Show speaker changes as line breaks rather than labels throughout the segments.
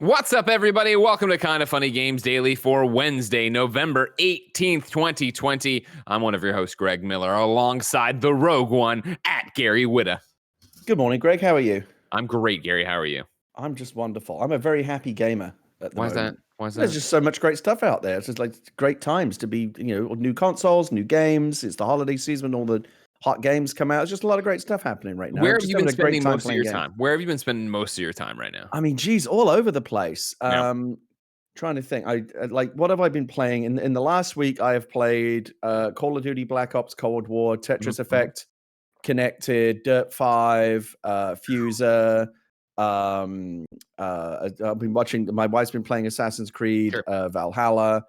What's up, everybody? Welcome to Kinda Funny Games Daily for Wednesday, November 18th, 2020. I'm one of your hosts, Greg Miller, alongside the rogue one at Gary Whitta.
Good morning, Greg. How are you?
I'm great, Gary. How are you?
I'm just wonderful. I'm a very happy gamer at the moment.
Why is that?
There's just so much great stuff out there. It's just like great times to be, new consoles, new games. It's the holiday season when all the hot games come out. It's just a lot of great stuff happening right now.
Where have you been spending most of your time? Where have you been spending most of your time right now?
I mean, geez, all over the place.
Yeah.
Trying to think. I what have I been playing? In the last week, I have played Call of Duty Black Ops Cold War, Tetris Effect, Connected, Dirt 5, Fuser. I've been watching. My wife's been playing Assassin's Creed Valhalla.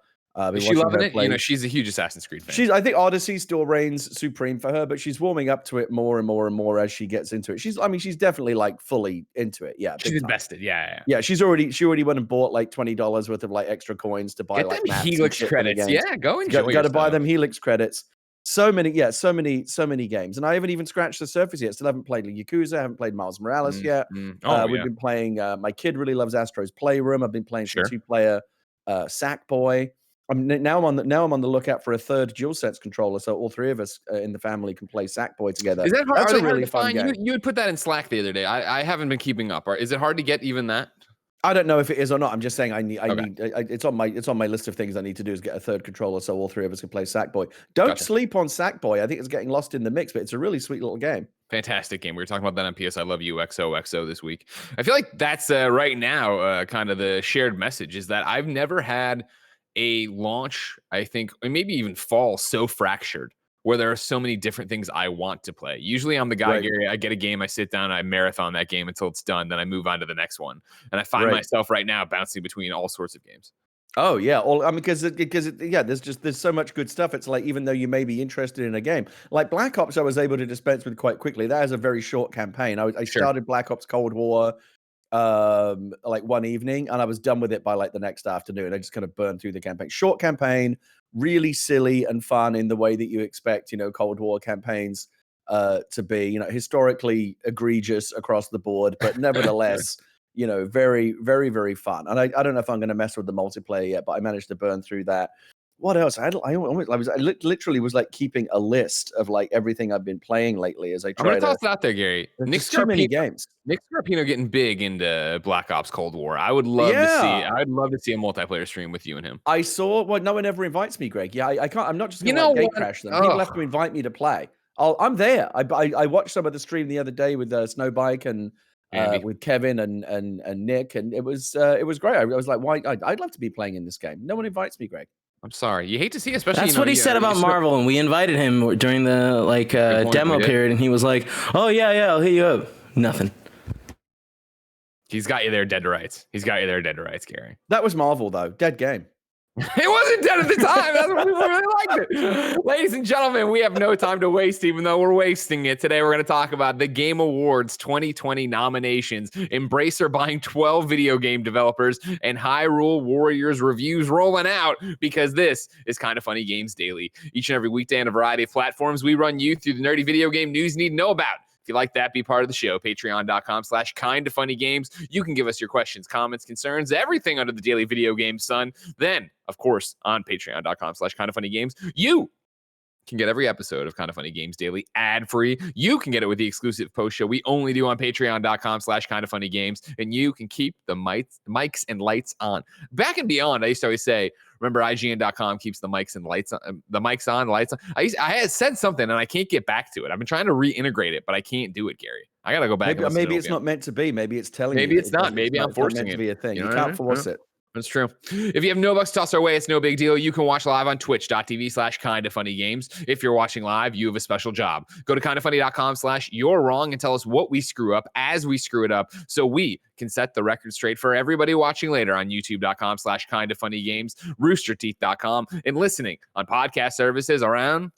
Is she loving it? You know, she's a huge Assassin's Creed fan.
I think Odyssey still reigns supreme for her, but she's warming up to it more and more and more as she gets into it. She's definitely like fully into it. Yeah,
she's invested. Yeah.
She already went and bought like $20 worth of like extra coins to buy like
them Helix credits. Yeah, go enjoy.
Got to buy them Helix credits. So many games, and I haven't even scratched the surface yet. Still haven't played Yakuza, haven't played Miles Morales yet. We've been playing. My kid really loves Astro's Playroom. I've been playing some 2-player Sackboy. Now I'm on the lookout for a third DualSense controller, so all three of us in the family can play Sackboy together.
Is that hard?
That's a really fun game.
You had put that in Slack the other day. I haven't been keeping up. Is it hard to get even that?
I don't know if it is or not. I'm just saying I need. It's on my list of things I need to do is get a third controller so all three of us can play Sackboy. Don't sleep on Sackboy. I think it's getting lost in the mix, but it's a really sweet little game.
Fantastic game. We were talking about that on PS I Love You XOXO this week. I feel like that's right now kind of the shared message is that I've never had a launch, I think, or maybe even fall so fractured where there are so many different things I want to play. Usually I'm the guy, Gary, I get a game, I sit down, I marathon that game until it's done, then I move on to the next one. And I find myself right now bouncing between all sorts of games.
Oh yeah, because there's so much good stuff. It's like even though you may be interested in a game, like Black Ops, I was able to dispense with quite quickly. That is a very short campaign. I started Black Ops Cold War like one evening, and I was done with it by like the next afternoon. I just kind of burned through the campaign. Short campaign, really silly and fun in the way that you expect, Cold War campaigns to be, historically egregious across the board, but nevertheless, very, very, very fun. And I don't know if I'm going to mess with the multiplayer yet, but I managed to burn through that. What else? I literally was like keeping a list of like everything I've been playing lately as I try to.
I'm gonna toss it out there, Gary.
There's too many games.
Nick Scarpino getting big into Black Ops Cold War. I'd love to see a multiplayer stream with you and him.
I saw. Well, no one ever invites me, Greg. Yeah, I can't. I'm not just gonna gate crash them. People have to invite me to play. I'm there. I watched some of the stream the other day with Snowbike and with Kevin and Nick, and it was great. I was like, why? I'd love to be playing in this game. No one invites me, Greg.
I'm sorry. You hate to see, especially.
That's what he said about Marvel, and we invited him during the demo period, and he was like, "Oh yeah, I'll hit you up." Nothing.
He's got you there, dead to rights. Gary.
That was Marvel, though. Dead game.
It wasn't dead at the time. That's what people really liked it. Ladies and gentlemen, we have no time to waste, even though we're wasting it. Today, we're going to talk about the Game Awards 2020 nominations, Embracer buying 12 video game developers, and Hyrule Warriors reviews rolling out, because this is Kinda Funny Games Daily. Each and every weekday on a variety of platforms, we run you through the nerdy video game news you need to know about. If you like that, be part of the show. Patreon.com/kindafunnygames. You can give us your questions, comments, concerns, everything under the daily video game sun. Then, of course, on patreon.com/kindafunnygames, you can get every episode of Kinda Funny Games Daily ad-free. You can get it with the exclusive post show we only do on patreon.com/kindafunnygames. And you can keep the mics and lights on. Back and beyond, I used to always say, remember, IGN.com keeps the mics and lights on, the mics on, lights on. I had said something and I can't get back to it. I've been trying to reintegrate it, but I can't do it, Gary. I got to go back.
Maybe it's not meant to be. Maybe it's telling you.
Maybe it's not. Maybe I'm forcing it
to be a thing. You can't force it.
That's true. If you have no bucks to toss our way, it's no big deal. You can watch live on twitch.tv/kindafunnygames. If you're watching live, you have a special job. Go to kindafunny.com/you're wrong and tell us what we screw up as we screw it up, so we can set the record straight for everybody watching later on youtube.com/kindafunnygames, roosterteeth.com, and listening on podcast services around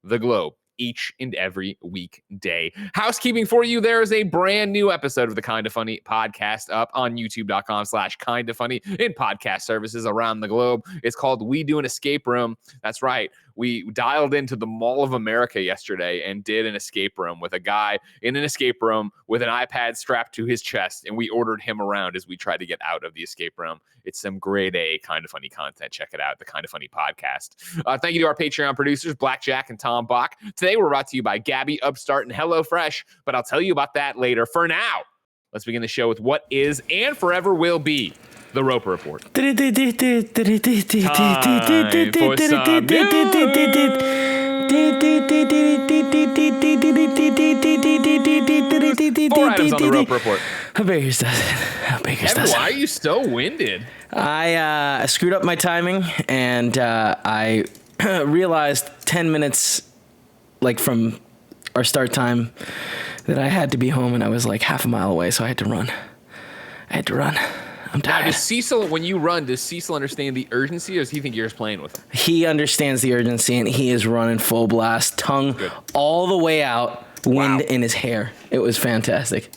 the globe each and every weekday. Housekeeping for you, there is a brand new episode of the Kinda Funny podcast up on youtube.com/kindafunny in podcast services around the globe. It's called We Do an Escape Room. That's right. we dialed into the Mall of America yesterday and did an escape room with a guy in an escape room with an iPad strapped to his chest, and we ordered him around as we tried to get out of the escape room. It's some grade A Kind of Funny content. Check it out, the Kind of Funny podcast. Thank you to our Patreon producers, Blackjack and Tom Bach. Today we're brought to you by Gabby, Upstart, and HelloFresh, but I'll tell you about that later. For now, let's begin the show with what is and forever will be the Roper Report. Time for some news. 4 items on the Roper Report.
How big is that?
Evan, why are you so winded?
I screwed up my timing, and I realized 10 minutes from our start time that I had to be home, and I was like half a mile away, so I had to run. I'm tired.
Now, does Cecil, when you run, does Cecil understand the urgency, or does he think you're just playing with him?
He understands the urgency, and he is running full blast, tongue all the way out, wind in his hair. It was fantastic.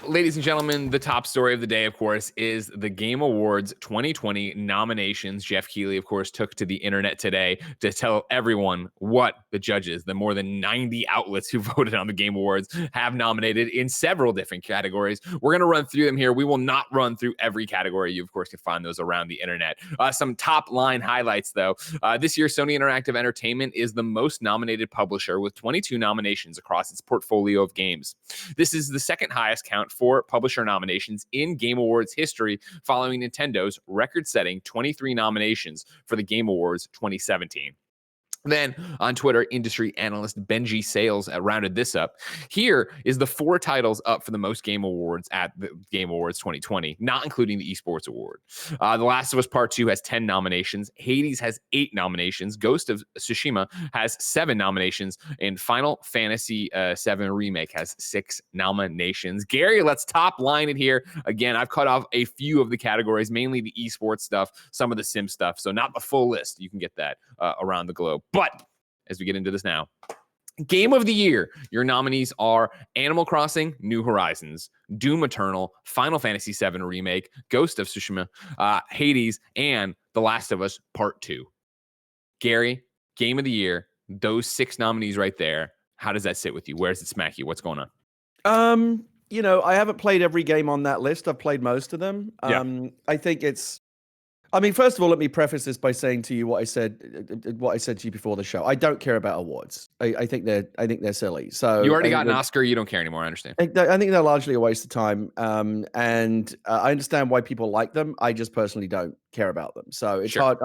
Ladies and gentlemen, the top story of the day, of course, is the Game Awards 2020 nominations. Geoff Keighley, of course, took to the internet today to tell everyone what the judges, the more than 90 outlets who voted on the Game Awards, have nominated in several different categories. We're going to run through them here. We will not run through every category. You, of course, can find those around the internet. Some top line highlights, though. This year, Sony Interactive Entertainment is the most nominated publisher with 22 nominations across its portfolio of games. This is the second highest count for publisher nominations in Game Awards history, following Nintendo's record-setting 23 nominations for the Game Awards 2017. Then on Twitter, industry analyst Benji Sales rounded this up. Here is the 4 titles up for the most Game Awards at the Game Awards 2020, not including the Esports Award. The Last of Us Part 2 has 10 nominations. Hades has 8 nominations. Ghost of Tsushima has 7 nominations. And Final Fantasy VII Remake has 6 nominations. Gary, let's top line it here. Again, I've cut off a few of the categories, mainly the esports stuff, some of the sim stuff. So not the full list. You can get that around the globe. But as we get into this now, Game of the Year, your nominees are Animal Crossing, New Horizons, Doom Eternal, Final Fantasy VII Remake, Ghost of Tsushima, Hades, and The Last of Us Part 2. Gary, Game of the Year, those 6 nominees right there. How does that sit with you? Where does it smack you? What's going on?
I haven't played every game on that list. I've played most of them. I think it's... first of all, let me preface this by saying to you what I said to you before the show. I don't care about awards. I think they're silly. So
you already got an Oscar. You don't care anymore. I understand.
I think they're largely a waste of time. And I understand why people like them. I just personally don't care about them. So it's hard.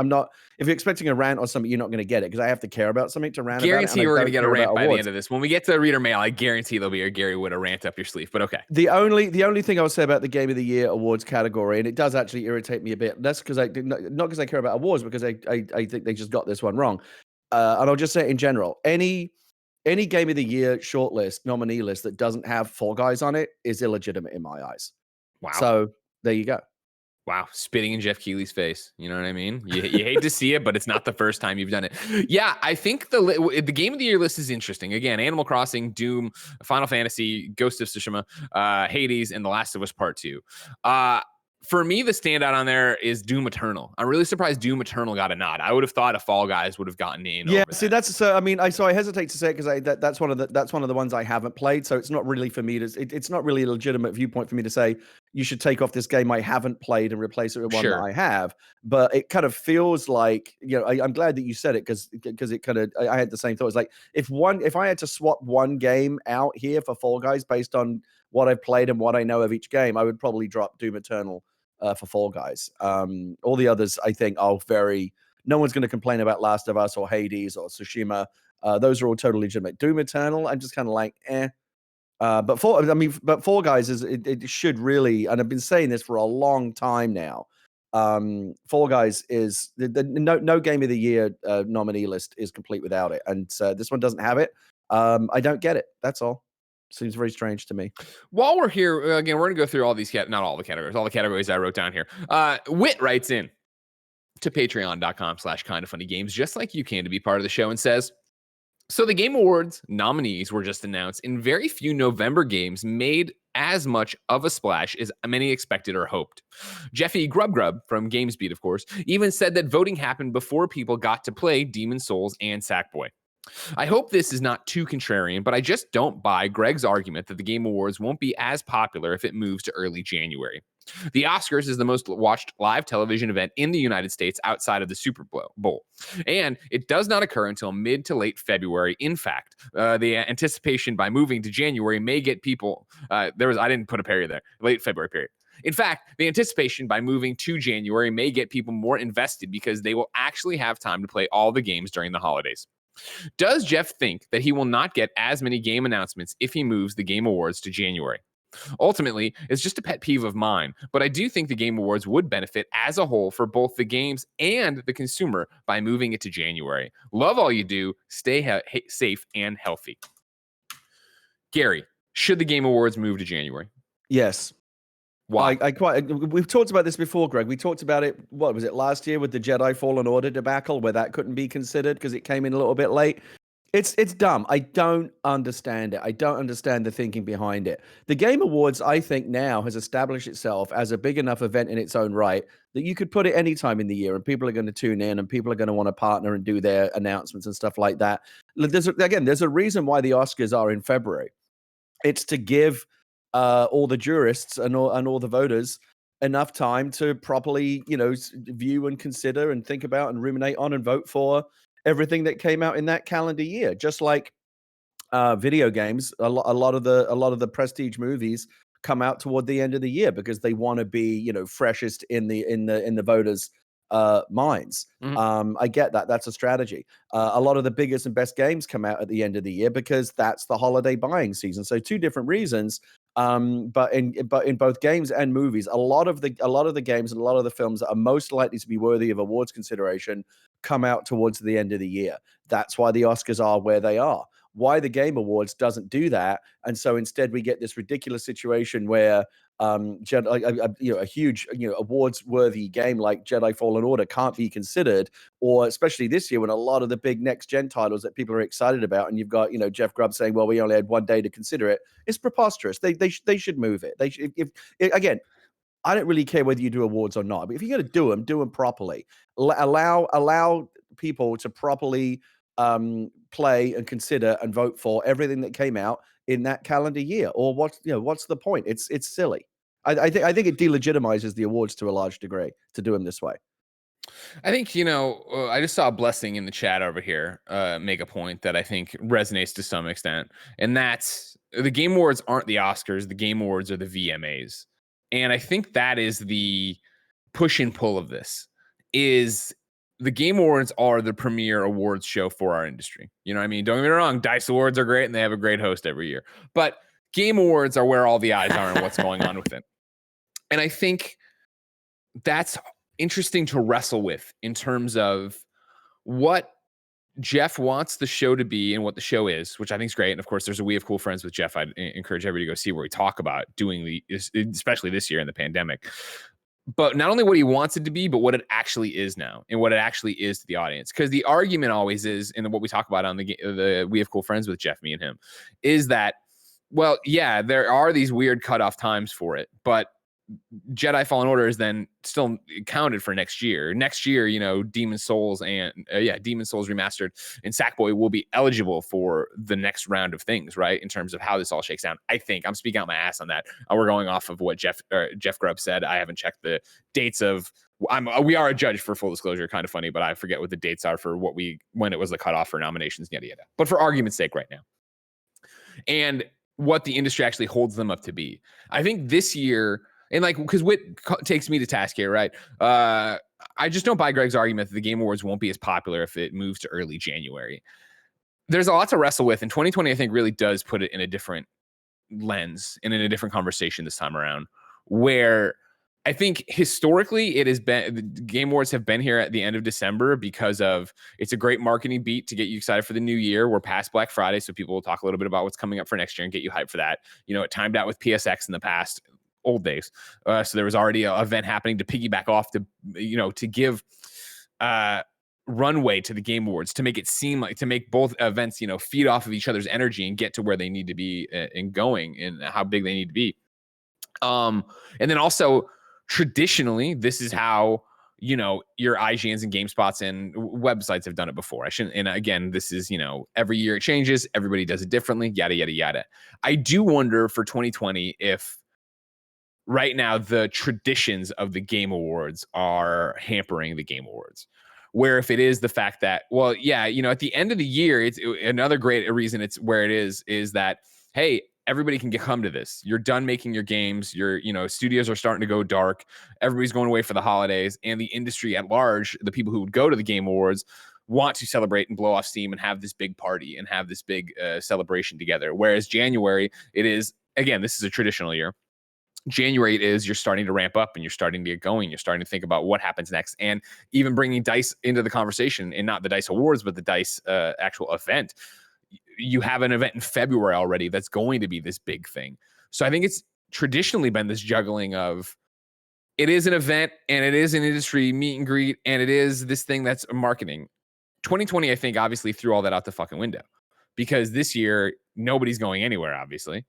If you're expecting a rant or something, you're not going to get it because I have to care about something to rant about.
Guarantee we're going to get a rant by the end of this. When we get to the reader mail, I guarantee there'll be a Gary Whitta rant up your sleeve. But okay.
The only thing I'll say about the Game of the Year awards category, and it does actually irritate me a bit. That's because not because I care about awards, because I think they just got this one wrong. And I'll just say it in general. Any Game of the Year shortlist, nominee list that doesn't have Fall Guys on it is illegitimate in my eyes.
Wow.
So there you go.
Wow, spitting in Geoff Keighley's face. You know what I mean? You hate to see it, but it's not the first time you've done it. Yeah, I think the Game of the Year list is interesting. Again, Animal Crossing, Doom, Final Fantasy, Ghost of Tsushima, Hades, and The Last of Us Part 2. For me, the standout on there is Doom Eternal. I'm really surprised Doom Eternal got a nod. I would have thought a Fall Guys would have gotten in.
Yeah, see, that's so. I mean, I hesitate to say it because that's one of the ones I haven't played. So it's not really for me to. It's not really a legitimate viewpoint for me to say you should take off this game I haven't played and replace it with one that I have. But it kind of feels like, I'm glad that you said it because it kind of I had the same thought. It's like if I had to swap one game out here for Fall Guys based on what I've played and what I know of each game, I would probably drop Doom Eternal for Fall Guys. All the others, I think, are no one's going to complain about Last of Us or Hades or Tsushima. Those are all totally legitimate. Doom Eternal, I'm just kind of like, eh. But Fall Guys it should really, and I've been saying this for a long time now. Fall Guys is no Game of the Year nominee list is complete without it, and this one doesn't have it. I don't get it. That's all. Seems very strange to me.
While we're here, again, we're going to go through all these, not all the categories, all the categories I wrote down here. Witt writes in to patreon.com/kindoffunnygames, just like you can, to be part of the show, and says, so the Game Awards nominees were just announced, and very few November games made as much of a splash as many expected or hoped. Jeffy Grub from GamesBeat, of course, even said that voting happened before people got to play Demon's Souls and Sackboy. I hope this is not too contrarian, but I just don't buy Greg's argument that the Game Awards won't be as popular if it moves to early January. The Oscars is the most watched live television event in the United States outside of the Super Bowl, and it does not occur until mid to late February. In fact, the anticipation by moving to January may get people. I didn't put a period there. Late February period. In fact, the anticipation by moving to January may get people more invested because they will actually have time to play all the games during the holidays. Does Geoff think that he will not get as many game announcements if he moves the Game Awards to January? Ultimately, it's just a pet peeve of mine, but I do think the Game Awards would benefit as a whole for both the games and the consumer by moving it to January. Love all you do. Stay safe and healthy. Gary, should the Game Awards move to January?
Yes.
Why?
We've talked about this before, Greg. We talked about it, what was it, last year with the Jedi Fallen Order debacle, where that couldn't be considered because it came in a little bit late. It's dumb. I don't understand it. I don't understand the thinking behind it. The Game Awards, I think, now has established itself as a big enough event in its own right that you could put it any time in the year and people are going to tune in and people are going to want to partner and do their announcements and stuff like that. There's a reason why the Oscars are in February. It's to give all the jurists and all the voters enough time to properly, view and consider and think about and ruminate on and vote for everything that came out in that calendar year. Just like video games, a lot of the prestige movies come out toward the end of the year because they want to be, freshest in the voters' minds.
Mhm.
I get that. That's a strategy. A lot of the biggest and best games come out at the end of the year because that's the holiday buying season. So two different reasons. But in both games and movies, a lot of the games and a lot of the films that are most likely to be worthy of awards consideration come out towards the end of the year. That's why the Oscars are where they are. Why the Game Awards doesn't do that, and so instead we get this ridiculous situation where a huge awards-worthy game like Jedi Fallen Order can't be considered, or especially this year when a lot of the big next-gen titles that people are excited about, and you've got Geoff Grubb saying, "Well, we only had one day to consider it." It's preposterous. They should move it. They should, again. I don't really care whether you do awards or not, but if you're going to do them properly. Allow people to properly play and consider and vote for everything that came out in that calendar year. Or what's the point? It's silly. I think it delegitimizes the awards to a large degree to do them this way.
I think, I just saw a blessing in the chat over here make a point that I think resonates to some extent. And that's the Game Awards aren't the Oscars. The Game Awards are the VMAs. And I think that is the push and pull of this is the Game Awards are the premier awards show for our industry. You know what I mean? Don't get me wrong. DICE Awards are great and they have a great host every year. But Game Awards are where all the eyes are and what's going on with it. And I think that's interesting to wrestle with in terms of what Geoff wants the show to be and what the show is, which I think is great. And of course, there's a We Have Cool Friends with Geoff. I'd encourage everybody to go see where we talk about doing especially this year in the pandemic. But not only what he wants it to be, but what it actually is now and what it actually is to the audience. Because the argument always is, and what we talk about on the We Have Cool Friends with Geoff, me and him, is that, well, yeah, there are these weird cutoff times for it, but Jedi Fallen Order is then still counted for next year. Next year, Demon's Souls Demon's Souls Remastered and Sackboy will be eligible for the next round of things, right? In terms of how this all shakes down. I think I'm speaking out my ass on that. We're going off of what Geoff Grubb said. I haven't checked the dates of. We are a judge for full disclosure, kind of funny, but I forget what the dates are for when it was the cutoff for nominations, yada yada. But for argument's sake, right now, and what the industry actually holds them up to be, I think this year. And because Witt takes me to task here, right? I just don't buy Greg's argument that the Game Awards won't be as popular if it moves to early January. There's a lot to wrestle with. And 2020, I think, really does put it in a different lens and in a different conversation this time around, where I think historically it has been, the Game Awards have been here at the end of December because of it's a great marketing beat to get you excited for the new year. We're past Black Friday, so people will talk a little bit about what's coming up for next year and get you hyped for that. It timed out with PSX in the past. Old days. So there was already an event happening to piggyback off to give runway to the Game Awards, to make it seem like, to make both events, feed off of each other's energy and get to where they need to be and going and how big they need to be. And then also traditionally, this is how, you know, your IGNs and GameSpots and websites have done it before. I shouldn't, and again, this is, you know, every year it changes, everybody does it differently, yada, yada, yada. I do wonder for 2020 if right now the traditions of the Game Awards are hampering the Game Awards. Where if it is the fact that, well, yeah, you know, at the end of the year, it's another great reason it's where it is that, hey, everybody can come to this. You're done making your games. You know, studios are starting to go dark. Everybody's going away for the holidays, and the industry at large, the people who would go to the Game Awards, want to celebrate and blow off steam and have this big party and have this big celebration together. Whereas January, it is, again, this is a traditional year. January is you're starting to ramp up and you're starting to get going. You're starting to think about what happens next, and even bringing DICE into the conversation, and not the DICE Awards, but the DICE actual event. You have an event in February already that's going to be this big thing. So I think it's traditionally been this juggling of, it is an event and it is an industry meet and greet and it is this thing that's marketing. 2020, I think, obviously threw all that out the fucking window, because this year nobody's going anywhere. Obviously,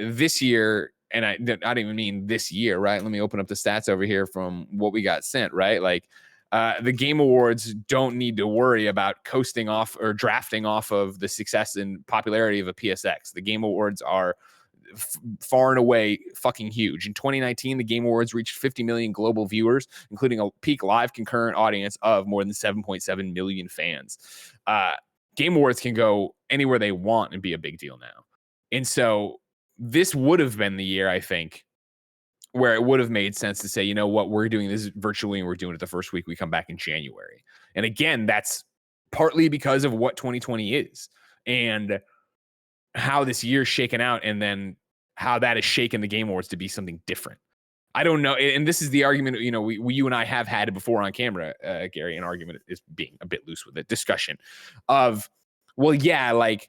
this year. And I don't even mean this year, right? Let me open up the stats over here from what we got sent, right? Like the Game Awards don't need to worry about coasting off or drafting off of the success and popularity of a PSX. The Game Awards are far and away fucking huge. In 2019, the Game Awards reached 50 million global viewers, including a peak live concurrent audience of more than 7.7 million fans. Game Awards can go anywhere they want and be a big deal now. And so this would have been the year, I think, where it would have made sense to say, you know what, we're doing this virtually and we're doing it the first week we come back in January. And again, that's partly because of what 2020 is and how this year's shaken out, and then how that has shaken the Game Awards to be something different. I don't know. And this is the argument, you know, you and I have had before on camera, Gary. An argument is being a bit loose with it. Discussion of, well, yeah, like,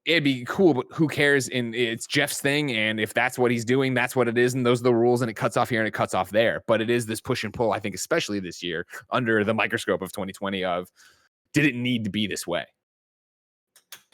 it'd be cool, but who cares? And it's Geoff's thing. And if that's what he's doing, that's what it is. And those are the rules, and it cuts off here and it cuts off there. But it is this push and pull, I think, especially this year under the microscope of 2020 of, did it need to be this way?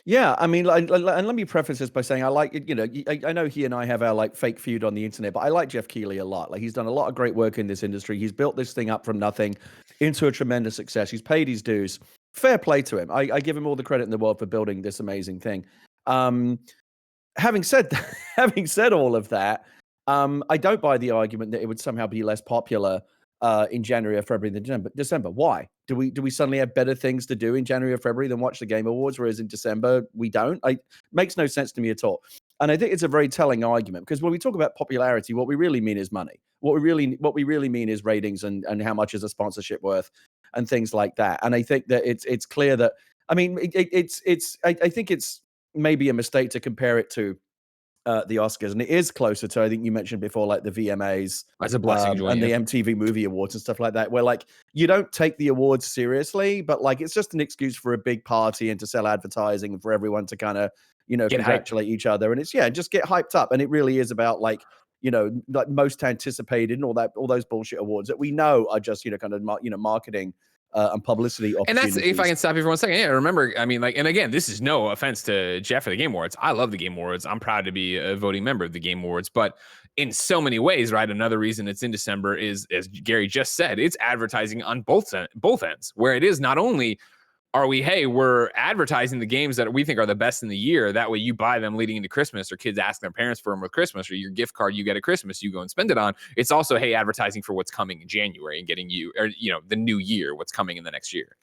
Yeah, I mean, and let me preface this by saying I like, you know, I know he and I have our like fake feud on the internet, but I like Geoff Keighley a lot. Like, he's done a lot of great work in this industry. He's built this thing up from nothing into a tremendous success. He's paid his dues. Fair play to him. I give him all the credit in the world for building this amazing thing. Having said all of that, I don't buy the argument that it would somehow be less popular in January or February than December. Why? Do we suddenly have better things to do in January or February than watch the Game Awards, whereas in December we don't? It makes no sense to me at all. And I think it's a very telling argument, because when we talk about popularity, what we really mean is money. What we really mean is ratings and how much is a sponsorship worth and things like that. And I think that it's clear that, I mean, I think it's maybe a mistake to compare it to the Oscars, and it is closer to, I think you mentioned before, like the VMAs,
That's a blessing,
and the MTV Movie Awards and stuff like that, where like you don't take the awards seriously, but like it's just an excuse for a big party and to sell advertising and for everyone to kind of, you know, congratulate each other, and it's just get hyped up. And it really is about like, you know, like most anticipated and all those bullshit awards that we know are just, you know, kind of marketing and publicity opportunities.
And that's, if I can stop you for 1 second. Yeah, remember, I mean, like, and again, this is no offense to Geoff for the Game Awards. I love the Game Awards. I'm proud to be a voting member of the Game Awards. But in so many ways, right, another reason it's in December is, as Gary just said, it's advertising on both ends, where it is not only we're advertising the games that we think are the best in the year. That way you buy them leading into Christmas, or kids ask their parents for them with Christmas, or your gift card you get at Christmas, you go and spend it on. It's also, hey, advertising for what's coming in January and getting you, or, you know, the new year, what's coming in the next year.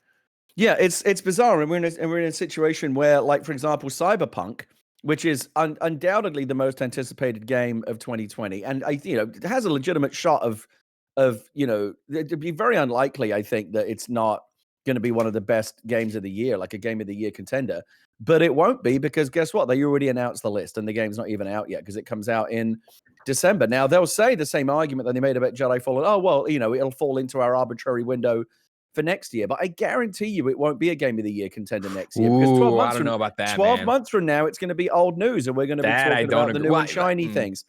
Yeah, it's bizarre. And we're in a situation where, like, for example, Cyberpunk, which is undoubtedly the most anticipated game of 2020. And it has a legitimate shot of, you know, it'd be very unlikely, I think, that it's not going to be one of the best games of the year, like a game of the year contender. But it won't be, because guess what? They already announced the list and the game's not even out yet, because it comes out in December. Now, they'll say the same argument that they made about Jedi Fallen. Oh, well, you know, it'll fall into our arbitrary window for next year. But I guarantee you it won't be a game of the year contender next year. Because 12 months
I don't know about that,
12 months from now, it's going to be old news, and we're going to be talking about the new and shiny things.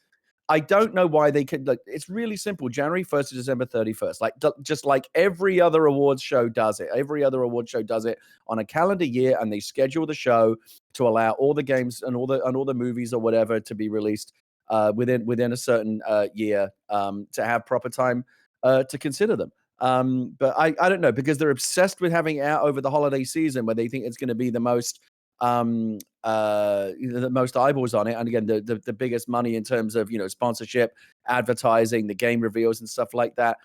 I don't know why they could. Like, it's really simple. January 1st to December 31st. Like, just like every other awards show does it. Every other awards show does it on a calendar year, and they schedule the show to allow all the games and all the movies or whatever to be released within a certain year to have proper time to consider them. But I don't know, because they're obsessed with having it out over the holiday season where they think it's going to be the most the most eyeballs on it, and again the biggest money in terms of sponsorship, advertising, the game reveals and stuff like that.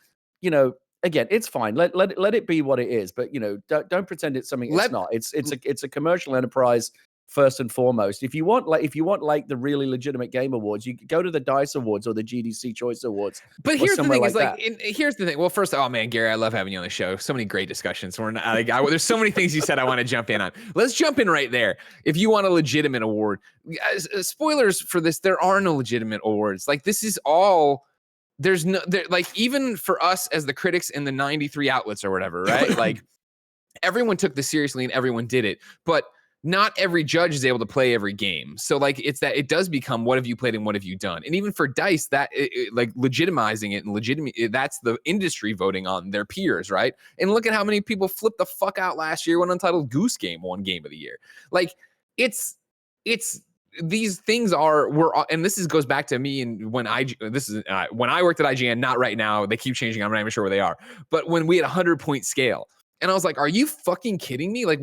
Again, it's fine. Let it be what it is, but don't pretend it's something it's not. It's a commercial enterprise first and foremost. If you want the really legitimate game awards, you go to the DICE Awards or the GDC Choice Awards.
But here's the thing: here's the thing. Well, first, oh man, Gary, I love having you on the show. So many great discussions. There's so many things you said I want to jump in on. Let's jump in right there. If you want a legitimate award, spoilers for this: there are no legitimate awards. Like, this is all. There's no like, even for us as the critics in the 93 outlets or whatever, right? Like, everyone took this seriously and everyone did it, but not every judge is able to play every game. So like, it's that it does become, what have you played and what have you done? And even for DICE, that like legitimizing it and that's the industry voting on their peers, right? And look at how many people flipped the fuck out last year when Untitled Goose Game won Game of the Year. Like, it's these things and this goes back to me and when I worked at IGN, not right now. They keep changing. I'm not even sure where they are. But when we had a 100-point scale, and I was like, are you fucking kidding me? Like,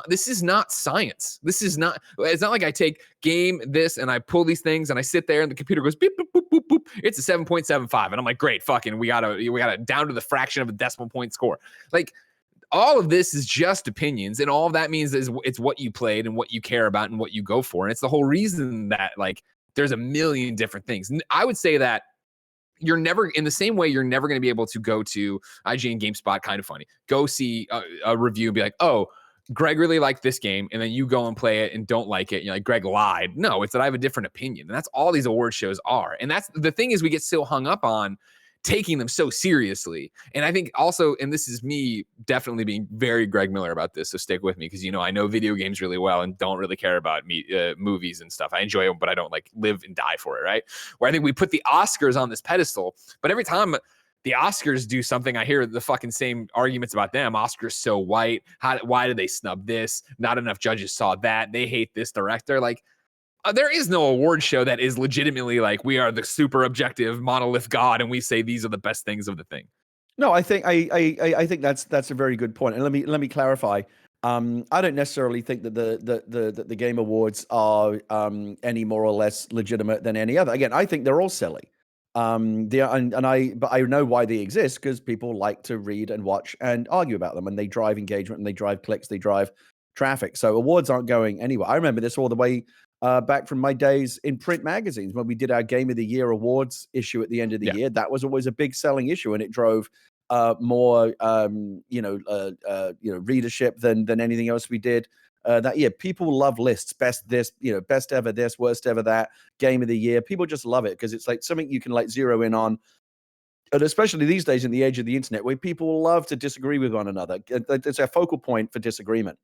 this is not science. It's not like I take game this and I pull these things and I sit there and the computer goes beep, boop, boop, boop, boop. It's a 7.75. And I'm like, great, fucking, we got to down to the fraction of a decimal point score. Like, all of this is just opinions. And all of that means is it's what you played and what you care about and what you go for. And it's the whole reason that, like, there's a million different things. And I would say that you're never, in the same way, you're never going to be able to go to IGN GameSpot, Kind of Funny, go see a review and be like, oh, Greg really liked this game, and then you go and play it and don't like it. And you're like, Greg lied. No, it's that I have a different opinion. And that's all these award shows are. And that's the thing, is we get so hung up on taking them so seriously. And I think also, and this is me definitely being very Greg Miller about this, so stick with me, because I know video games really well and don't really care about movies and stuff. I enjoy them, but I don't like live and die for it, right? Where I think we put the Oscars on this pedestal, but every time the Oscars do something, I hear the fucking same arguments about them. Oscars so white. Why did they snub this? Not enough judges saw that. They hate this director. Like, there is no award show that is legitimately like, we are the super objective monolith god and we say these are the best things of the thing.
No, I think I think that's a very good point. And let me clarify. I don't necessarily think that the Game Awards are any more or less legitimate than any other. Again, I think they're all silly. But I know why they exist, because people like to read and watch and argue about them, and they drive engagement and they drive clicks, they drive traffic. So awards aren't going anywhere. I remember this all the way back from my days in print magazines when we did our Game of the Year awards issue at the end of the year. That was always a big selling issue, and it drove more readership than anything else we did that year. People love lists, best this, best ever this, worst ever that, Game of the Year. People just love it because it's like something you can like zero in on. And especially these days in the age of the internet, where people love to disagree with one another. It's a focal point for disagreement.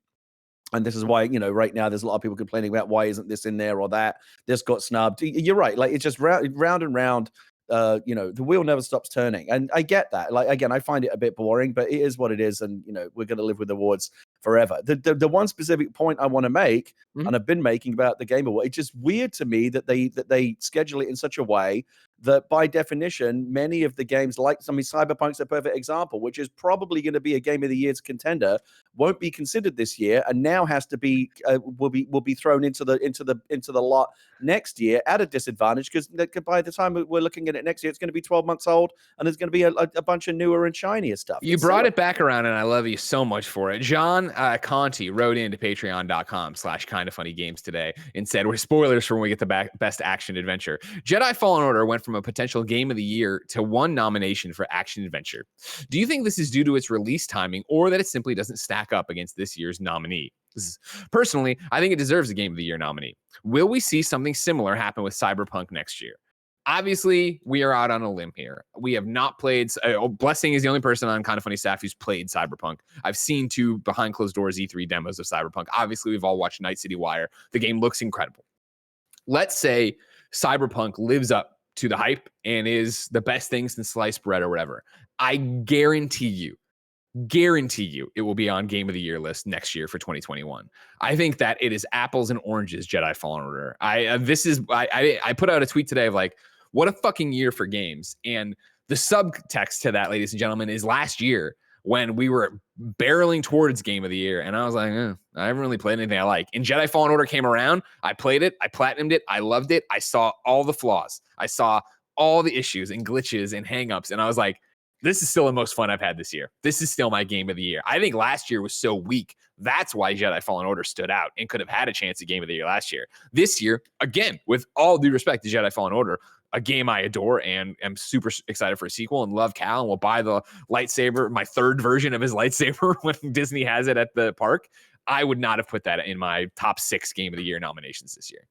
And this is why, right now there's a lot of people complaining about why isn't this in there or that, this got snubbed. You're right. Like, it's just round and round. The wheel never stops turning. And I get that. Like, again, I find it a bit boring, but it is what it is. And, we're going to live with awards forever. The one specific point I want to make, and I've been making about the Game Award, it's just weird to me that they schedule it in such a way that by definition, many of the games, like Cyberpunk's a perfect example, which is probably going to be a Game of the Year's contender, won't be considered this year, and now has to be will be thrown into the lot next year at a disadvantage, because by the time we're looking at it next year, it's going to be 12 months old, and there's going to be a bunch of newer and shinier stuff.
You brought it back around, and I love you so much for it. John Conti wrote into patreon.com/kindoffunnygames today and said, we're spoilers for when we get the best action adventure. Jedi Fallen Order went from a potential Game of the Year to one nomination for action adventure. Do you think this is due to its release timing, or that it simply doesn't stack up against this year's nominee? Personally, I think it deserves a Game of the Year nominee. Will we see something similar happen with Cyberpunk next year? Obviously, we are out on a limb here. We have not played. Blessing is the only person on Kind of Funny staff who's played Cyberpunk. I've seen 2 behind closed doors E3 demos of Cyberpunk. Obviously, we've all watched Night City Wire. The game looks incredible. Let's say Cyberpunk lives up to the hype and is the best thing since sliced bread or whatever. I guarantee you guarantee you it will be on Game of the Year list next year for 2021. I think that it is apples and oranges, Jedi Fallen Order. I put out a tweet today of like, what a fucking year for games. And the subtext to that, ladies and gentlemen, is last year when we were barreling towards Game of the Year. And I was like, I haven't really played anything I like. And Jedi Fallen Order came around. I played it. I platinumed it. I loved it. I saw all the flaws. I saw all the issues and glitches and hangups. And I was like, this is still the most fun I've had this year. This is still my Game of the Year. I think last year was so weak. That's why Jedi Fallen Order stood out and could have had a chance at Game of the Year last year. This year, again, with all due respect to Jedi Fallen Order, a game I adore and am super excited for a sequel and love Cal and will buy the lightsaber, my third version of his lightsaber when Disney has it at the park. I would not have put that in my top 6 Game of the Year nominations this year.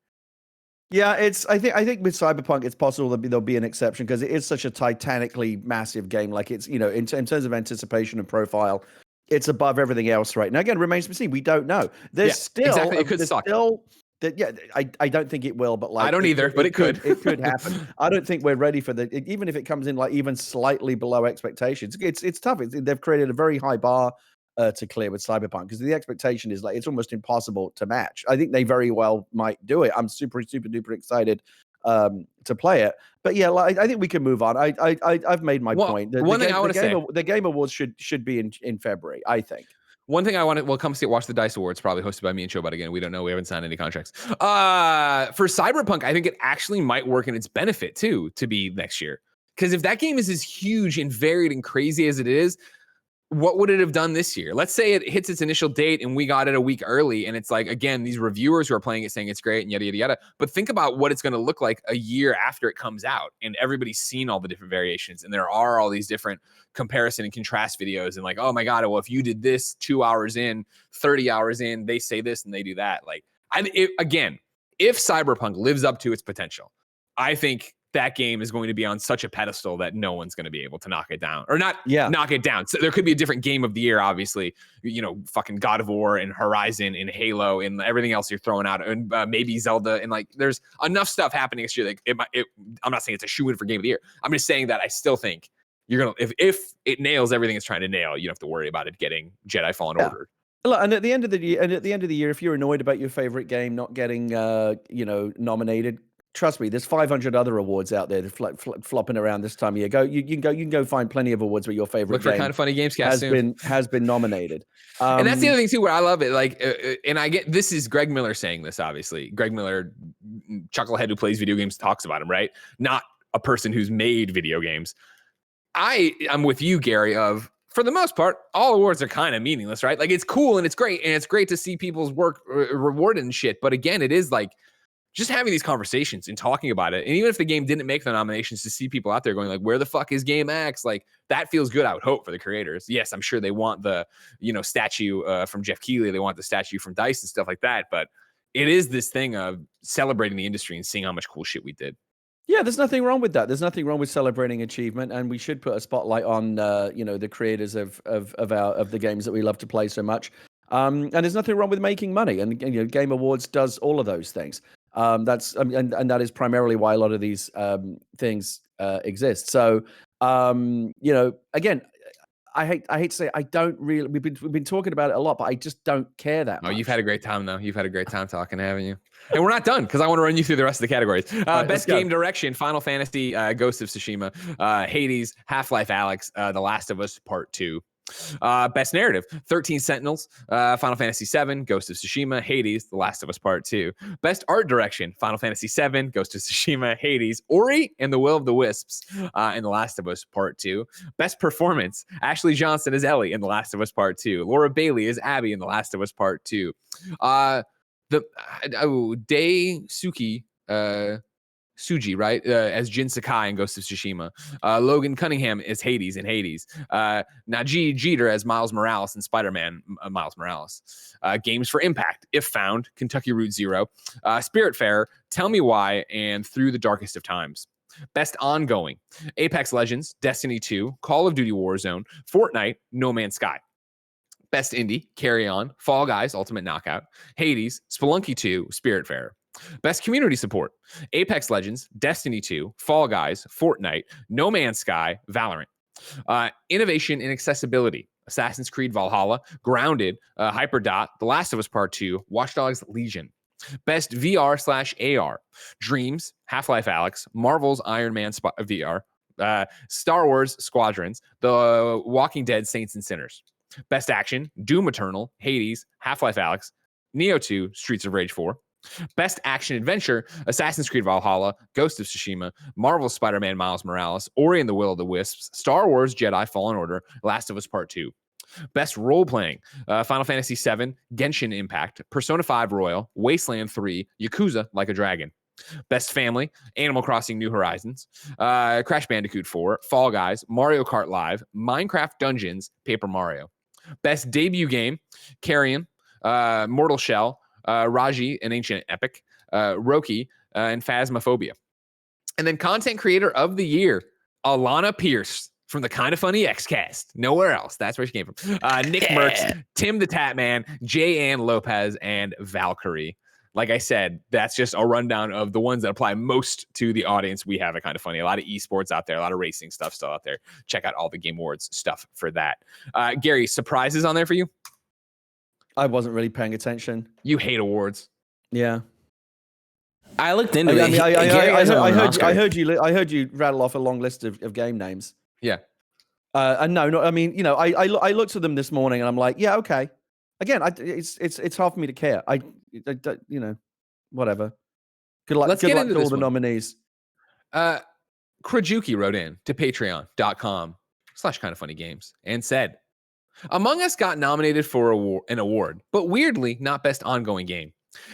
Yeah, I think with Cyberpunk, it's possible there'll be an exception because it is such a titanically massive game. Like it's, in terms of anticipation and profile, it's above everything else right now. Again, remains to be seen. We don't know. There's still
exactly. It could suck.
I don't think it will, but like
I don't either, but it could.
It could happen. I don't think we're ready for even if it comes in like even slightly below expectations. It's tough. They've created a very high bar to clear with Cyberpunk because the expectation is like it's almost impossible to match. I think they very well might do it. I'm super duper excited to play it. But yeah, like, I think we can move on. I've made my point. The Game Awards should be in February, I think.
One thing I want to, come watch the DICE Awards, probably hosted by me and Showbot again. We don't know. We haven't signed any contracts. For Cyberpunk, I think it actually might work in its benefit too, to be next year. Because if that game is as huge and varied and crazy as it is, what would it have done this year? Let's say it hits its initial date and we got it a week early. And it's like, again, these reviewers who are playing it saying it's great and yada, yada, yada. But think about what it's going to look like a year after it comes out. And everybody's seen all the different variations. And there are all these different comparison and contrast videos. And like, oh my God, well, if you did this 2 hours in, 30 hours in, they say this and they do that. Like, again, if Cyberpunk lives up to its potential, I think that game is going to be on such a pedestal that no one's going to be able to knock it down or knock it down. So there could be a different Game of the Year, obviously, fucking God of War and Horizon and Halo and everything else you're throwing out and maybe Zelda. And like, there's enough stuff happening next year. Like I'm not saying it's a shoe-in for Game of the Year. I'm just saying that I still think you're going to, if it nails everything it's trying to nail, you don't have to worry about it getting Jedi Fallen Order.
Look, and at the end of the year, if you're annoyed about your favorite game not getting, nominated, trust me, there's 500 other awards out there flopping around this time of year. You can go find plenty of awards where your favorite game
Kind of Funny Games cast
has been nominated.
And that's the other thing too, where I love it. Like, and I get this is Greg Miller saying this. Obviously, Greg Miller, chucklehead who plays video games, talks about him, right? Not a person who's made video games. I'm with you, Gary. For the most part, all awards are kind of meaningless, right? Like it's cool and it's great to see people's work rewarded and shit. But again, it is like, just having these conversations and talking about it. And even if the game didn't make the nominations, to see people out there going like, where the fuck is Game X? Like that feels good. I would hope for the creators. Yes, I'm sure they want the, statue from Geoff Keighley. They want the statue from DICE and stuff like that. But it is this thing of celebrating the industry and seeing how much cool shit we did.
Yeah, there's nothing wrong with that. There's nothing wrong with celebrating achievement, and we should put a spotlight on, the creators of the games that we love to play so much. And there's nothing wrong with making money, and Game Awards does all of those things. And that is primarily why a lot of these things exist. So, again, I hate to say I don't really. We've been talking about it a lot, but I just don't care that much.
Oh, you've had a great time though. You've had a great time talking, haven't you? And we're not done because I want to run you through the rest of the categories. Best game direction: Final Fantasy, Ghost of Tsushima, Hades, Half-Life Alyx, The Last of Us Part 2. Best narrative: 13 Sentinels, Final Fantasy VII, Ghost of Tsushima, Hades, The Last of Us Part 2. Best art direction: Final Fantasy VII, Ghost of Tsushima, Hades, Ori and the Will of the Wisps, and The Last of Us Part 2. Best performance: Ashley Johnson as Ellie in The Last of Us Part 2, Laura Bailey as Abby in The Last of Us Part 2. Daisuke Suji, right, as Jin Sakai in Ghost of Tsushima. Logan Cunningham as Hades in Hades. Najee Jeter as Miles Morales in Spider-Man Miles Morales. Games for Impact: If Found, Kentucky Route Zero, Spiritfarer, Tell Me Why, and Through the Darkest of Times. Best ongoing: Apex Legends, Destiny 2, Call of Duty Warzone, Fortnite, No Man's Sky. Best indie: Carry On, Fall Guys, Ultimate Knockout, Hades, Spelunky 2, Spiritfarer. Best community support: Apex Legends, Destiny 2, Fall Guys, Fortnite, No Man's Sky, Valorant. Innovation and accessibility: Assassin's Creed Valhalla, Grounded, Hyperdot, The Last of Us Part 2, Watch Dogs Legion. Best VR/AR, Dreams, Half-Life Alyx, Marvel's Iron Man VR, Star Wars Squadrons, The Walking Dead Saints and Sinners. Best Action, Doom Eternal, Hades, Half-Life Alyx, Neo 2, Streets of Rage 4. Best Action Adventure, Assassin's Creed Valhalla, Ghost of Tsushima, Marvel's Spider-Man Miles Morales, Ori and the Will of the Wisps, Star Wars Jedi Fallen Order, Last of Us Part 2. Best Role-Playing, Final Fantasy VII, Genshin Impact, Persona 5 Royal, Wasteland 3, Yakuza Like a Dragon. Best Family, Animal Crossing New Horizons, Crash Bandicoot 4, Fall Guys, Mario Kart Live, Minecraft Dungeons, Paper Mario. Best Debut Game, Carrion, Mortal Shell, Raji, an Ancient Epic, Roki, and Phasmophobia. And then Content Creator of the Year, Alana Pierce from the Kinda Funny Xcast. Nowhere else. That's where she came from. Nick Merckx, Tim the Tatman, Jay Ann Lopez, and Valkyrie. Like I said, that's just a rundown of the ones that apply most to the audience we have at Kinda Funny. A lot of esports out there, a lot of racing stuff still out there. Check out all the Game Awards stuff for that. Gary, surprises on there for you?
I wasn't really paying attention.
You hate awards.
Yeah.
I looked into
I
it.
mean, I heard
Oscar.
you rattle off a long list of game names.
Yeah.
And no, I mean, I looked at them this morning and I'm like, yeah, okay. Again, it's hard for me to care. I whatever. Good luck.
Let's
good
get
luck
into
to all
this
the
one.
nominees.
Krajookee wrote in to patreon.com/kindafunnygames and said, Among Us got nominated for an award, but weirdly not best ongoing game.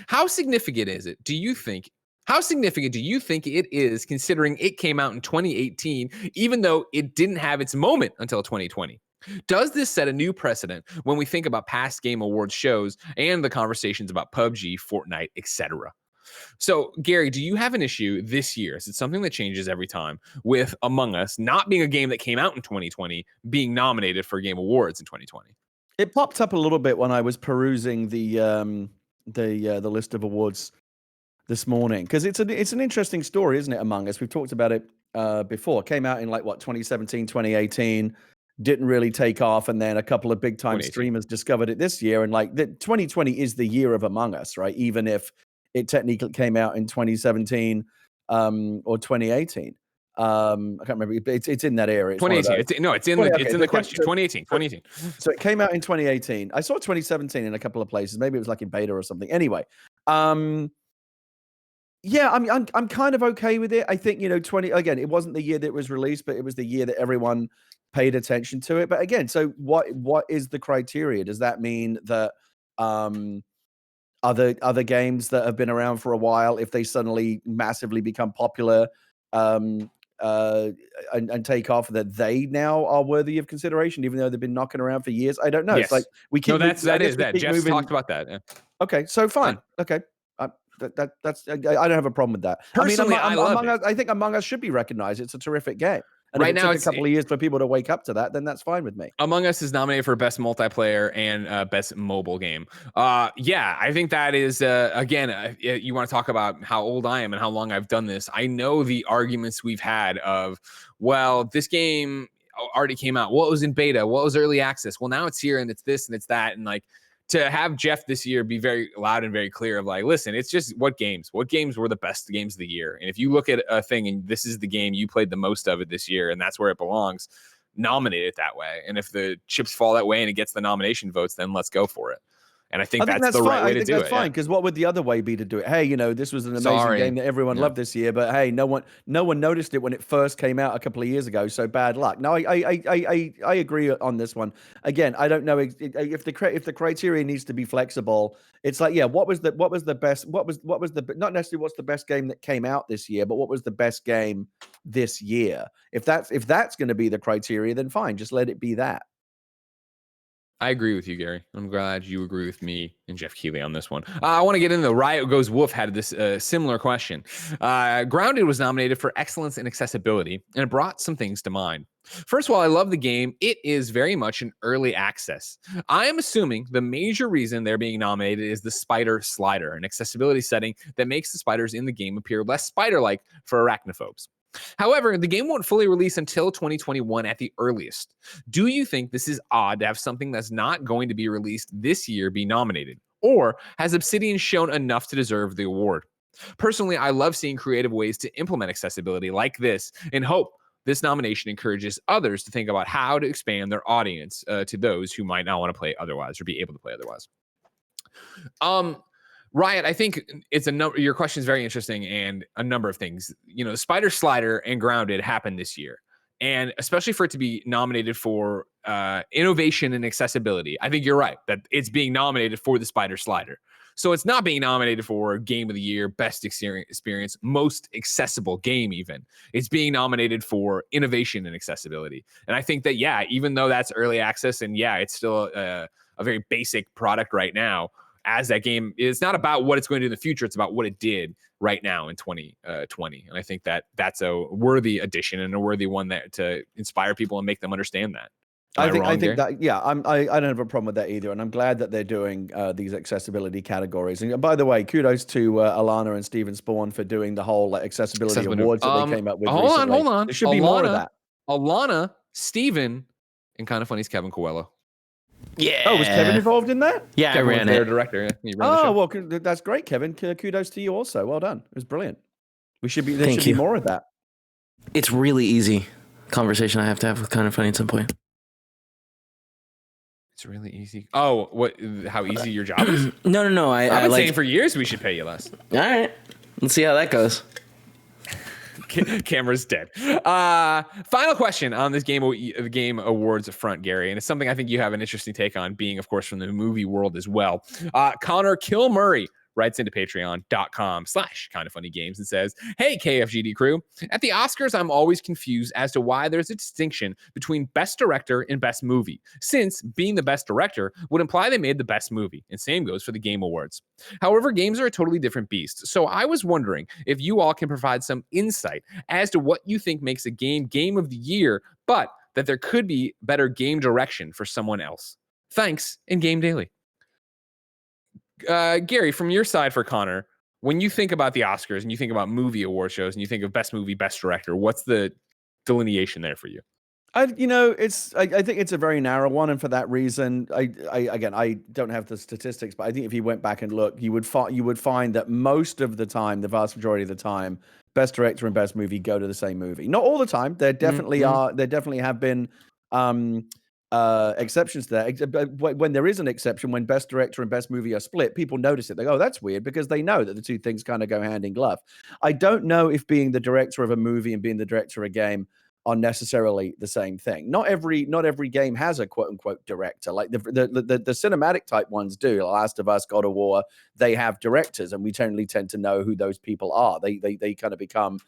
How significant do you think it is, considering it came out in 2018, even though it didn't have its moment until 2020? Does this set a new precedent when we think about past Game Awards shows and the conversations about PUBG, Fortnite, etc.? So, Gary, do you have an issue this year? Is it something that changes every time with Among Us not being a game that came out in 2020, being nominated for Game Awards in 2020?
It popped up a little bit when I was perusing the list of awards this morning, because it's an interesting story, isn't it? Among Us, we've talked about it before. It came out in 2017, 2018. Didn't really take off, and then a couple of big time streamers discovered it this year, and 2020 is the year of Among Us, right? Even if it technically came out in 2017 or 2018. I can't remember. It's in that area.
2018. It's in the question. 2018.
So it came out in 2018. I saw 2017 in a couple of places. Maybe it was like in beta or something. Anyway, yeah, I mean, I'm kind of okay with it. I think 20 again. It wasn't the year that it was released, but it was the year that everyone paid attention to it. But again, so what is the criteria? Does that mean that other games that have been around for a while, if they suddenly massively become popular and take off, that they now are worthy of consideration, even though they've been knocking around for years? I don't know.
Yes.
It's like we keep.
No, that. Geoff talked about that. Yeah.
Okay, so fine. Okay. That's I don't have a problem with that.
Personally,
I think Among Us should be recognized. It's a terrific game. And
right
if it
now,
took a couple of years for people to wake up to that, then that's fine with me.
Among Us is nominated for best multiplayer and best mobile game. Yeah, I think that is again. You want to talk about how old I am and how long I've done this. I know the arguments we've had of, well, this game already came out. What was in beta? What was early access? Well, now it's here and it's this and it's that, and to have Geoff this year be very loud and very clear of listen, it's just what games were the best games of the year. And if you look at a thing and this is the game you played the most of it this year, and that's where it belongs, nominate it that way. And if the chips fall that way and it gets the nomination votes, then let's go for it. And I think that's the right way to do it. That's
fine, because what would the other way be to do it? Hey, this was an amazing game that everyone loved this year, but hey, no one noticed it when it first came out a couple of years ago. So bad luck. No, I agree on this one. Again, I don't know if the criteria needs to be flexible. It's like, yeah, what was the best? What was not necessarily what's the best game that came out this year, but what was the best game this year? If that's going to be the criteria, then fine, just let it be that.
I agree with you, Gary. I'm glad you agree with me and Geoff Keighley on this one. I want to get into the Riot Goes Woof had this similar question. Grounded was nominated for excellence in accessibility, and it brought some things to mind. First of all, I love the game. It is very much an early access. I am assuming the major reason they're being nominated is the spider slider, an accessibility setting that makes the spiders in the game appear less spider-like for arachnophobes. However, the game won't fully release until 2021 at the earliest. Do you think this is odd to have something that's not going to be released this year be nominated? Or has Obsidian shown enough to deserve the award? Personally, I love seeing creative ways to implement accessibility like this and hope this nomination encourages others to think about how to expand their audience to those who might not want to play otherwise or be able to play otherwise. Riot, I think it's a number. Your question is very interesting, and a number of things. Spider Slider and Grounded happened this year, and especially for it to be nominated for innovation and accessibility, I think you're right that it's being nominated for the Spider Slider. So it's not being nominated for Game of the Year, Best Experience, Most Accessible Game. Even it's being nominated for innovation and accessibility. And I think that even though that's early access, and it's still a very basic product right now. As that game, it's not about what it's going to do in the future. It's about what it did right now in 2020. And I think that that's a worthy addition and a worthy one that to inspire people and make them understand that.
I think that I don't have a problem with that either, and I'm glad that they're doing these accessibility categories. And by the way, kudos to Alana and Steven Spawn for doing the whole accessibility awards that they came up with.
Hold on.
There should be more of that.
Alana, Steven, and Kind of Funny's Kevin Coelho.
Yeah.
Oh, was Kevin involved in that?
Yeah,
Kevin
I ran
was their
it.
director. He ran the show.
Well, that's great, Kevin. Kudos to you also. Well done. It was brilliant. There should be
Thank you.
more of that.
It's really easy conversation I have to have with Kind of Funny at some point.
It's really easy. Oh, how easy your job is?
No.
I've been saying for years we should pay you less.
All right. Let's see how that goes.
Camera's dead. Final question on this game awards front, Gary, and it's something I think you have an interesting take on, being, of course, from the movie world as well. Connor Kilmurray writes into patreon.com/kindoffunnygames and says, "Hey, KFGD crew. At the Oscars, I'm always confused as to why there's a distinction between best director and best movie, since being the best director would imply they made the best movie, and same goes for the Game Awards. However, games are a totally different beast, so I was wondering if you all can provide some insight as to what you think makes a game of the year, but that there could be better game direction for someone else. Thanks, and Game Daily." Gary, from your side for Connor, when you think about the Oscars and you think about movie award shows and you think of best movie, best director, what's the delineation there for you?
I think it's a very narrow one, and for that reason, I don't have the statistics, but I think if you went back and looked, you would find that most of the time, the vast majority of the time, best director and best movie go to the same movie. Not all the time. There definitely are. There definitely have been exceptions to that. When there is an exception, when best director and best movie are split, people notice it. They go, "Oh, that's weird," because they know that the two things kind of go hand in glove. I don't know if being the director of a movie and being the director of a game are necessarily the same thing. Not every game has a quote unquote director. Like the cinematic type ones do. Last of Us, God of War, they have directors, and we generally tend to know who those people are. They kind of become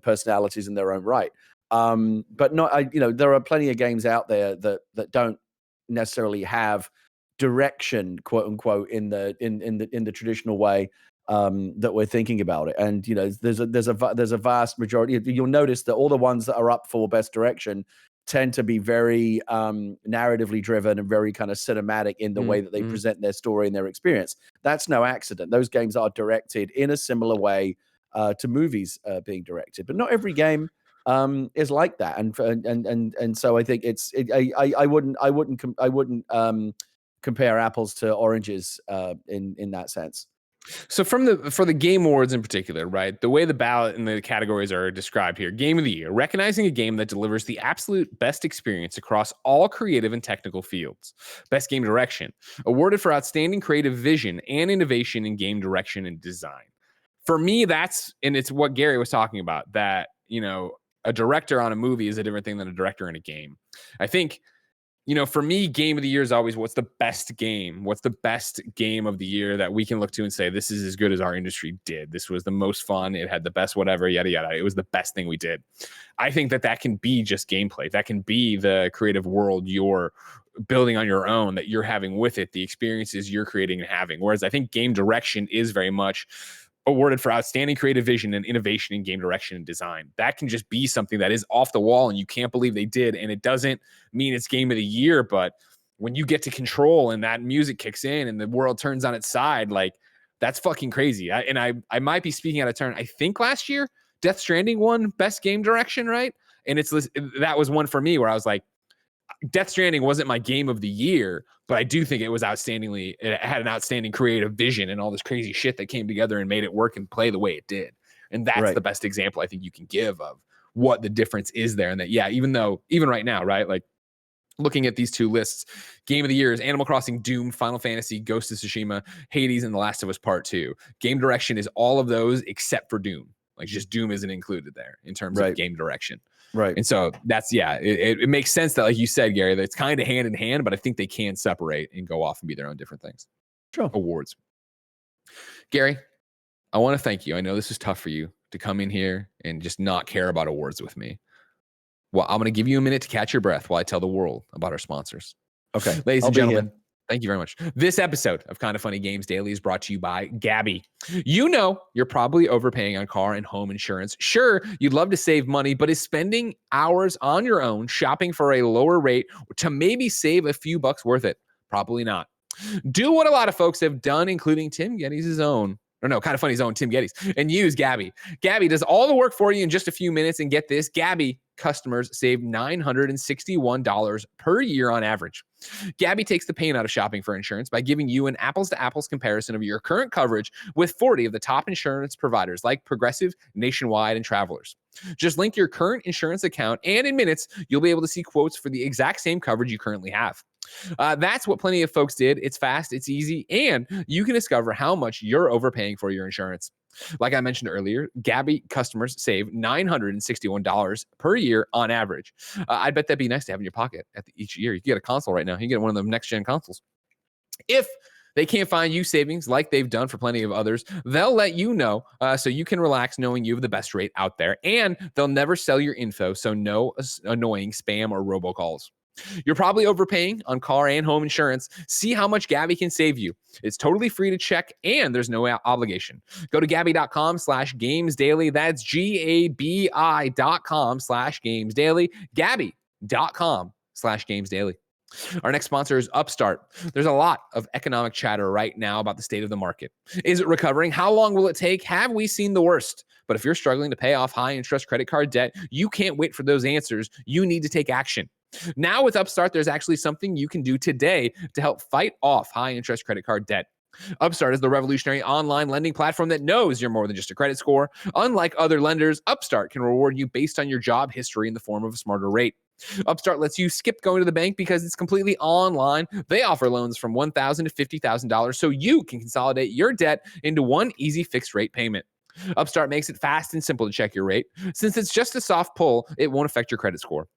personalities in their own right. But not, there are plenty of games out there that don't necessarily have direction, quote unquote, in the traditional way that we're thinking about it. And there's a vast majority. You'll notice that all the ones that are up for best direction tend to be very narratively driven and very kind of cinematic in the way that they present their story and their experience. That's no accident. Those games are directed in a similar way to movies being directed, but not every game is like that, and so I think I wouldn't compare apples to oranges in that sense.
So for the Game Awards in particular, right? The way the ballot and the categories are described here: Game of the Year, recognizing a game that delivers the absolute best experience across all creative and technical fields. Best Game Direction, awarded for outstanding creative vision and innovation in game direction and design. For me, it's what Gary was talking about, that a director on a movie is a different thing than a director in a game. I think, for me, Game of the Year is always what's the best game? What's the best game of the year that we can look to and say, this is as good as our industry did. This was the most fun. It had the best whatever, yada, yada. It was the best thing we did. I think that can be just gameplay. That can be the creative world you're building on your own, that you're having with it, the experiences you're creating and having. Whereas I think game direction is very much awarded for outstanding creative vision and innovation in game direction and design. That can just be something that is off the wall and you can't believe they did. And it doesn't mean it's Game of the Year, but when you get to control and that music kicks in and the world turns on its side, like, that's fucking crazy. I might be speaking out of turn. I think last year Death Stranding won Best Game Direction, right? And that was one for me where I was like, Death Stranding wasn't my game of the year, but I do think it was it had an outstanding creative vision and all this crazy shit that came together and made it work and play the way it did. And that's the best example I think you can give of what the difference is there. And that, yeah, even right now, right? Like looking at these two lists, game of the year is Animal Crossing, Doom, Final Fantasy, Ghost of Tsushima, Hades, and The Last of Us Part 2. Game direction is all of those except for Doom. Like just Doom isn't included there in terms of game direction.
Right.
And so that's, it makes sense that, like you said, Gary, that it's kind of hand in hand, but I think they can separate and go off and be their own different things.
Sure.
Awards. Gary, I want to thank you. I know this is tough for you to come in here and just not care about awards with me. Well, I'm going to give you a minute to catch your breath while I tell the world about our sponsors.
Okay.
Ladies and gentlemen, thank you very much. This episode of Kind of Funny Games Daily is brought to you by Gabby. You know, you're probably overpaying on car and home insurance. Sure, you'd love to save money, but is spending hours on your own shopping for a lower rate to maybe save a few bucks worth it? Probably not. Do what a lot of folks have done, including Tim Geddes' own. Kind of Funny's own Tim Geddes, and use Gabby. Gabby does all the work for you in just a few minutes, and get this, Gabby customers save $961 per year on average. Gabby takes the pain out of shopping for insurance by giving you an apples-to-apples comparison of your current coverage with 40 of the top insurance providers like Progressive, Nationwide, and Travelers. Just link your current insurance account, and in minutes, you'll be able to see quotes for the exact same coverage you currently have. That's what plenty of folks did. It's fast, it's easy, and you can discover how much you're overpaying for your insurance. Like I mentioned earlier, Gabby customers save $961 per year on average. I bet that'd be nice to have in your pocket each year. You can get a console right now. You can get one of them next-gen consoles. If they can't find you savings like they've done for plenty of others, they'll let you know so you can relax knowing you have the best rate out there, and they'll never sell your info, so no annoying spam or robocalls. You're probably overpaying on car and home insurance. See how much Gabby can save you. It's totally free to check, and there's no obligation. Go to Gabby.com/gamesdaily. That's GABI.com/gamesdaily. Gabby.com/gamesdaily. Our next sponsor is Upstart. There's a lot of economic chatter right now about the state of the market. Is it recovering? How long will it take? Have we seen the worst? But if you're struggling to pay off high interest credit card debt, you can't wait for those answers. You need to take action. Now with Upstart, there's actually something you can do today to help fight off high interest credit card debt. Upstart is the revolutionary online lending platform that knows you're more than just a credit score. Unlike other lenders, Upstart can reward you based on your job history in the form of a smarter rate. Upstart lets you skip going to the bank because it's completely online. They offer loans from $1,000 to $50,000 so you can consolidate your debt into one easy fixed rate payment. Upstart makes it fast and simple to check your rate. Since it's just a soft pull, it won't affect your credit score.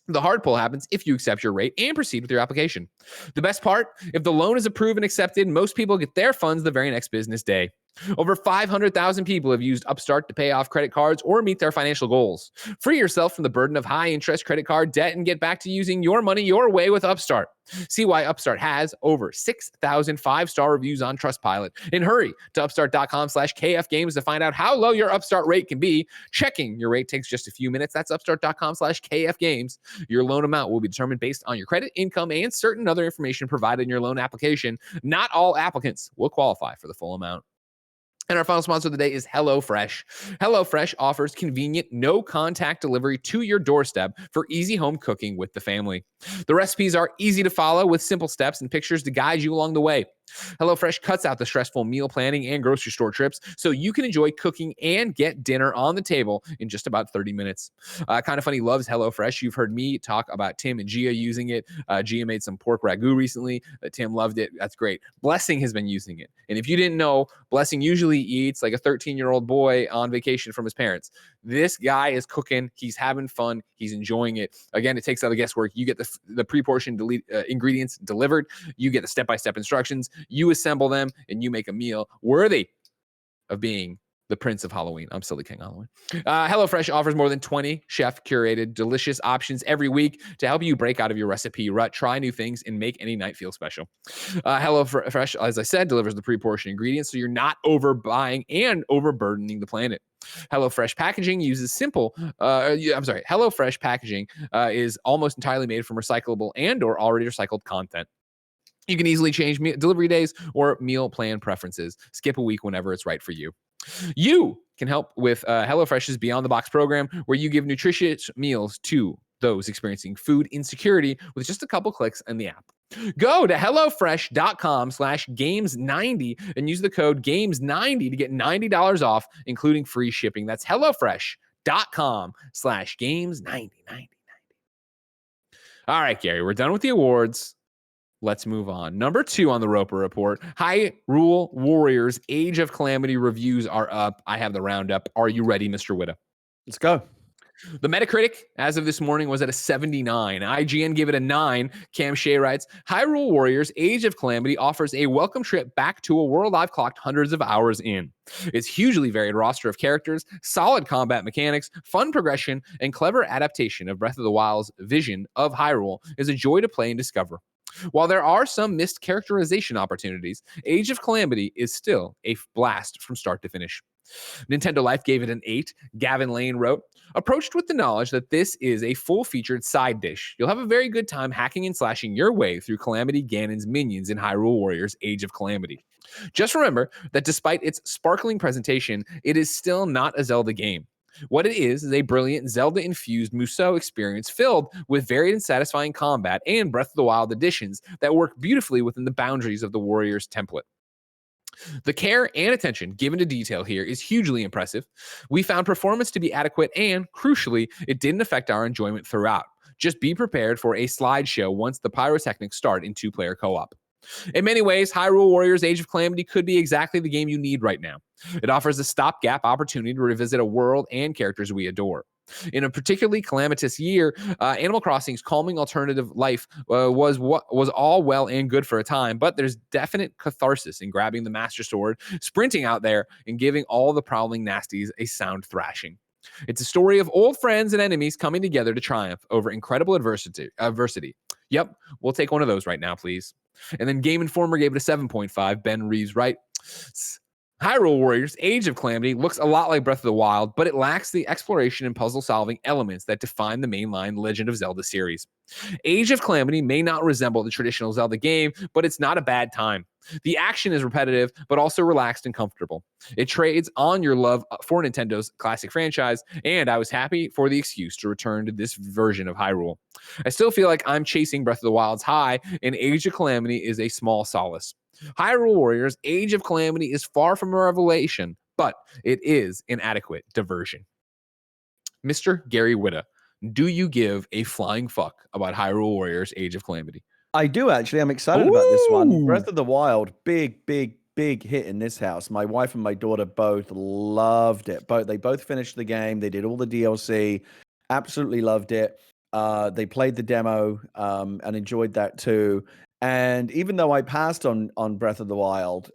The hard pull happens if you accept your rate and proceed with your application. The best part, if the loan is approved and accepted, most people get their funds the very next business day. Over 500,000 people have used Upstart to pay off credit cards or meet their financial goals. Free yourself from the burden of high-interest credit card debt and get back to using your money your way with Upstart. See why Upstart has over 6,000 five-star reviews on Trustpilot. And hurry to upstart.com/KFgames to find out how low your Upstart rate can be. Checking your rate takes just a few minutes. That's upstart.com/KFgames. Your loan amount will be determined based on your credit, income, and certain other information provided in your loan application. Not all applicants will qualify for the full amount. And our final sponsor of the day is HelloFresh. HelloFresh offers convenient, no-contact delivery to your doorstep for easy home cooking with the family. The recipes are easy to follow with simple steps and pictures to guide you along the way. HelloFresh cuts out the stressful meal planning and grocery store trips so you can enjoy cooking and get dinner on the table in just about 30 minutes. Kind of Funny loves HelloFresh. You've heard me talk about Tim and Gia using it. Gia made some pork ragu recently. Tim loved it. That's great. Blessing has been using it. And if you didn't know, Blessing usually eats like a 13-year-old boy on vacation from his parents. This guy is cooking. He's having fun. He's enjoying it. Again, it takes out the guesswork. You get the pre-portioned ingredients delivered. You get the step-by-step instructions. You assemble them, and you make a meal worthy of being the Prince of Halloween. I'm still the King of Halloween. HelloFresh offers more than 20 chef-curated, delicious options every week to help you break out of your recipe rut, try new things, and make any night feel special. HelloFresh, as I said, delivers the pre-portioned ingredients so you're not overbuying and overburdening the planet. HelloFresh packaging uses HelloFresh packaging is almost entirely made from recyclable and or already recycled content. You can easily change delivery days or meal plan preferences. Skip a week whenever it's right for you. You can help with HelloFresh's Beyond the Box program, where you give nutritious meals to those experiencing food insecurity with just a couple clicks in the app. Go to HelloFresh.com/games90 and use the code games90 to get $90 off, including free shipping. That's HelloFresh.com/games90. All right, Gary, we're done with the awards. Let's move on. Number 2 on the Roper Report, Hyrule Warriors Age of Calamity reviews are up. I have the roundup. Are you ready, Mr. Whitta?
Let's go.
The Metacritic, as of this morning, was at a 79. IGN gave it a 9. Cam Shea writes, Hyrule Warriors Age of Calamity offers a welcome trip back to a world I've clocked hundreds of hours in. Its hugely varied roster of characters, solid combat mechanics, fun progression, and clever adaptation of Breath of the Wild's vision of Hyrule is a joy to play and discover. While there are some missed characterization opportunities, Age of Calamity is still a blast from start to finish. Nintendo Life gave it an 8. Gavin Lane wrote, approached with the knowledge that this is a full-featured side dish, you'll have a very good time hacking and slashing your way through Calamity Ganon's minions in Hyrule Warriors Age of Calamity. Just remember that despite its sparkling presentation, it is still not a Zelda game. What it is a brilliant Zelda-infused Musou experience filled with varied and satisfying combat and Breath of the Wild additions that work beautifully within the boundaries of the Warriors template. The care and attention given to detail here is hugely impressive. We found performance to be adequate and, crucially, it didn't affect our enjoyment throughout. Just be prepared for a slideshow once the pyrotechnics start in 2-player co-op. In many ways, Hyrule Warriors Age of Calamity could be exactly the game you need right now. It offers a stopgap opportunity to revisit a world and characters we adore. In a particularly calamitous year, Animal Crossing's calming alternative life was all well and good for a time, but there's definite catharsis in grabbing the Master Sword, sprinting out there, and giving all the prowling nasties a sound thrashing. It's a story of old friends and enemies coming together to triumph over incredible adversity. Yep, we'll take one of those right now, please. And then Game Informer gave it a 7.5. Ben Reeves writes, Hyrule Warriors Age of Calamity looks a lot like Breath of the Wild, but it lacks the exploration and puzzle-solving elements that define the mainline Legend of Zelda series. Age of Calamity may not resemble the traditional Zelda game, but it's not a bad time. The action is repetitive, but also relaxed and comfortable. It trades on your love for Nintendo's classic franchise, and I was happy for the excuse to return to this version of Hyrule. I still feel like I'm chasing Breath of the Wild's high, and Age of Calamity is a small solace. Hyrule Warriors Age of Calamity is far from a revelation, but it is an adequate diversion. Mr. Gary Whitta, do you give a flying fuck about Hyrule Warriors Age of Calamity?
I do, actually. I'm excited about this one. Breath of the Wild, big hit in this house. My wife and my daughter both loved it. They both finished the game. They did all the DLC. Absolutely loved it. They played the demo and enjoyed that too. And even though I passed on Breath of the Wild,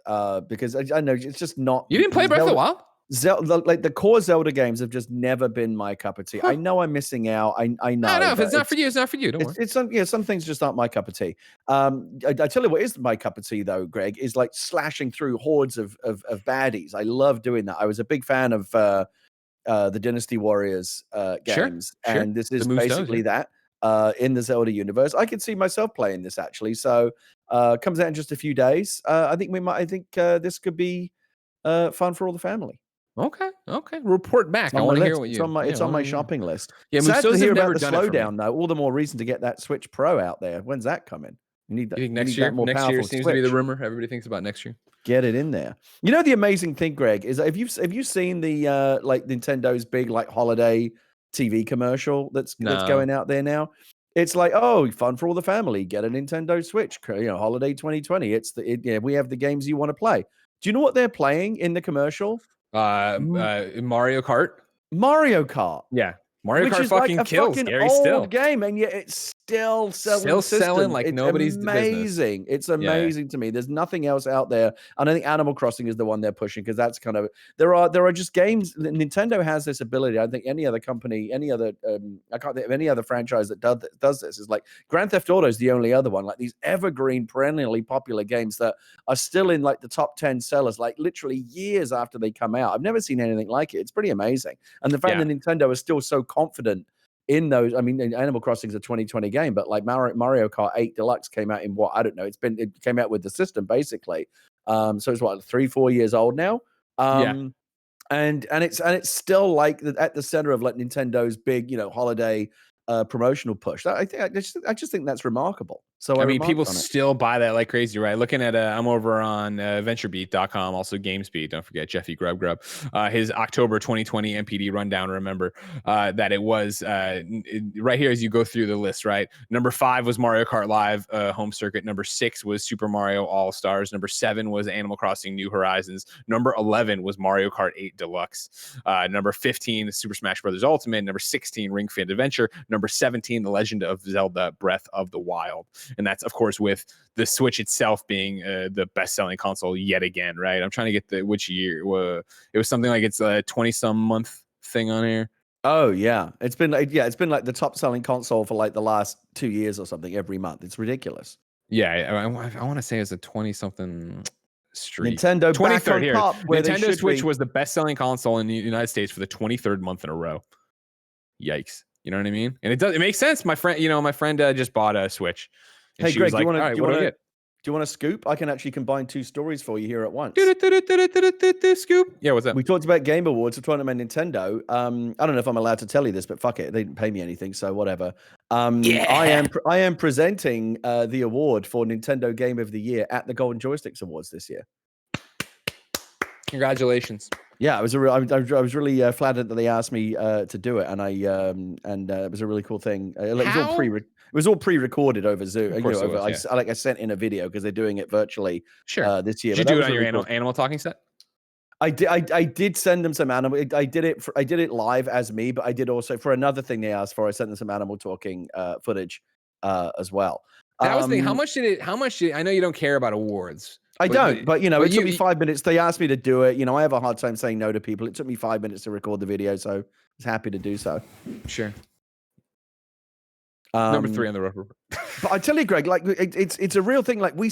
because I know it's just not.
You didn't play Breath of the Wild?
Zelda, like the core Zelda games have just never been my cup of tea. I know I'm missing out. I know.
No, if it's not for you, it's not for you. Don't worry.
It's some things just aren't my cup of tea. I tell you what is my cup of tea though, Greg, is like slashing through hordes of baddies. I love doing that. I was a big fan of the Dynasty Warriors games, and this is basically that. In the Zelda universe, I could see myself playing this actually. So, comes out in just a few days. I think this could be fun for all the family.
Okay. Report back. I want to hear what you.
It's on my shopping list.
Yeah,
sad to hear about the
slowdown
though. All the more reason to get that Switch Pro out there. When's that coming? You need that.
You think next year? Next year seems to be the rumor. Everybody thinks about next year.
Get it in there. You know the amazing thing, Greg, is have you seen the like Nintendo's big like holiday TV commercial that's going out there now? It's like, oh, fun for all the family. Get a Nintendo Switch. Holiday 2020. We have the games you want to play. Do you know what they're playing in the commercial?
Mario Kart.
Mario Kart.
Yeah. Mario Kart fucking
like
kills,
fucking
Gary,
old
still.
game, and yet it's still
selling like
it's
nobody's
amazing.
business.
It's amazing to me. There's nothing else out there, and I think Animal Crossing is the one they're pushing because that's kind of there are just games. Nintendo has this ability. I think any other company, I can't think of any other franchise that does this. Is like Grand Theft Auto is the only other one. Like these evergreen, perennially popular games that are still in like the top 10 sellers, like literally years after they come out. I've never seen anything like it. It's pretty amazing, and the fact that Nintendo is still so confident in those. I mean, Animal Crossing is a 2020 game, but like Mario Kart 8 Deluxe came out in what? I don't know. It came out with the system basically. So it's what, 3-4 years old now. and it's still like at the center of like Nintendo's big holiday promotional push. I just think that's remarkable. So
I mean, people still buy that like crazy, right? Looking at I'm over on VentureBeat.com, also GameSpeed. Don't forget Jeffy Grub. His October 2020 MPD rundown. Remember that it was right here as you go through the list. Right, number 5 was Mario Kart Live Home Circuit. Number 6 was Super Mario All Stars. Number 7 was Animal Crossing New Horizons. Number 11 was Mario Kart 8 Deluxe. Number 15 is Super Smash Bros. Ultimate. Number 16 Ring Fit Adventure. Number 17 The Legend of Zelda Breath of the Wild. And that's, of course, with the Switch itself being the best-selling console yet again, right? I'm trying to get which year. It was something like it's a 20-some month thing on here.
Oh, yeah. It's been like the top-selling console for like the last 2 years or something every month. It's ridiculous.
Yeah, I want to say it's a 20-something streak.
Nintendo back on top.
Nintendo Switch was the best-selling console in the United States for the 23rd month in a row. Yikes. You know what I mean? And it makes sense. My friend just bought a Switch. And
hey, Greg,
like, do
you want to scoop? I can actually combine 2 stories for you here at once.
Scoop. Yeah, what's up?
We talked about Game Awards. We're talking about Nintendo. I don't know if I'm allowed to tell you this, but fuck it. They didn't pay me anything, so whatever. I am presenting the award for Nintendo Game of the Year at the Golden Joysticks Awards this year.
Congratulations.
Yeah, I was really flattered that they asked me to do it, and it was a really cool thing. It was all pre-recorded over Zoom. I sent in a video because they're doing it virtually.
Sure.
This year.
Did you do it on your animal talking set?
I did send them some animal. I did it live as me, but I did also for another thing they asked for. I sent them some animal talking footage as well.
That was the thing. How much did I know you don't care about awards.
I don't, but it took me 5 minutes. They asked me to do it. I have a hard time saying no to people. It took me 5 minutes to record the video, so I was happy to do so.
Sure. Number 3 on the roper.
But I tell you, Greg, like it's a real thing. Like we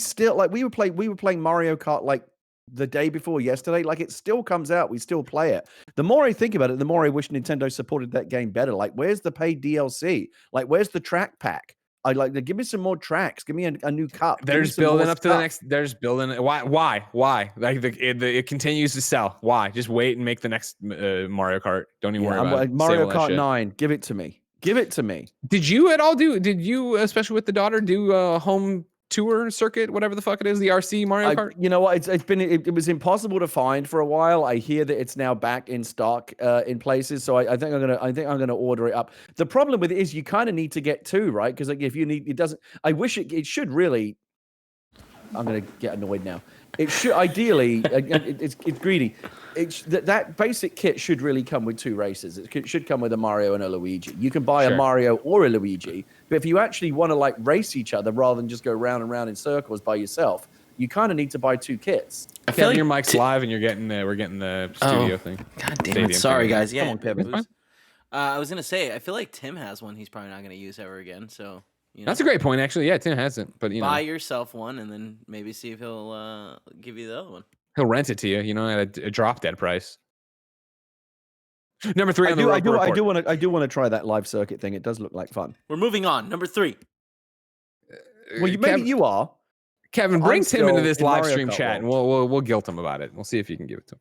were playing Mario Kart like the day before yesterday. Like it still comes out. We still play it. The more I think about it, the more I wish Nintendo supported that game better. Like, where's the paid DLC? Like, where's the track pack? I'd like to give me some more tracks. Give me a new cup.
There's building up to the next. There's building. Why? Like it continues to sell. Why? Just wait and make the next Mario Kart. Don't even worry about it.
Mario Kart 9. Give it to me. Give it to me.
Did you at all did you, especially with the daughter, do a home tour circuit, whatever the fuck it is, the RC Mario Kart?
You know what? It was impossible to find for a while. I hear that it's now back in stock in places, so I think I'm gonna order it up. The problem with it is you kind of need to get 2, right? Because like if you need, it doesn't. I wish it should really. I'm gonna get annoyed now. It should ideally. It's greedy. That basic kit should really come with 2 races. It should come with a Mario and a Luigi. You can buy a Mario or a Luigi, but if you actually want to like race each other rather than just go round and round in circles by yourself, you kind of need to buy 2 kits.
I feel like your mic's live and we're getting the studio thing.
God damn it! Sorry, guys. Yeah,
Come on,
I was gonna say, I feel like Tim has one. He's probably not gonna use ever again. So.
That's a great point, actually. Yeah, Tim hasn't, but
buy yourself one and then maybe see if he'll give you the other one.
He'll rent it to you, at a drop dead price. Number 3 on the
I do want to try that live circuit thing. It does look like fun.
We're moving on. Number 3.
Well, maybe you are.
Kevin, bring Tim into this live stream chat, and we'll guilt him about it. We'll see if you can give it to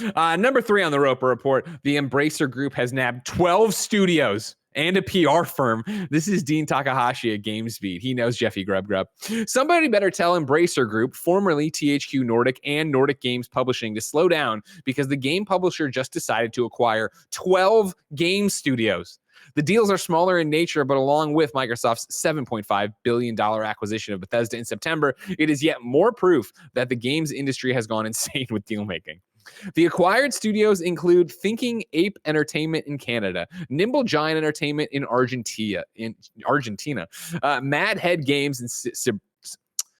him. Number 3 on the Roper Report: the Embracer Group has nabbed 12 studios and a PR firm. This is Dean Takahashi at GameSpeed. He knows Jeffy Grub. Somebody better tell Embracer Group, formerly THQ Nordic and Nordic Games Publishing, to slow down, because the game publisher just decided to acquire 12 game studios. The deals are smaller in nature, but along with Microsoft's $7.5 billion acquisition of Bethesda in September, it is yet more proof that the games industry has gone insane with deal making. The acquired studios include Thinking Ape Entertainment in Canada, Nimble Giant Entertainment in Argentina, Mad Head Games in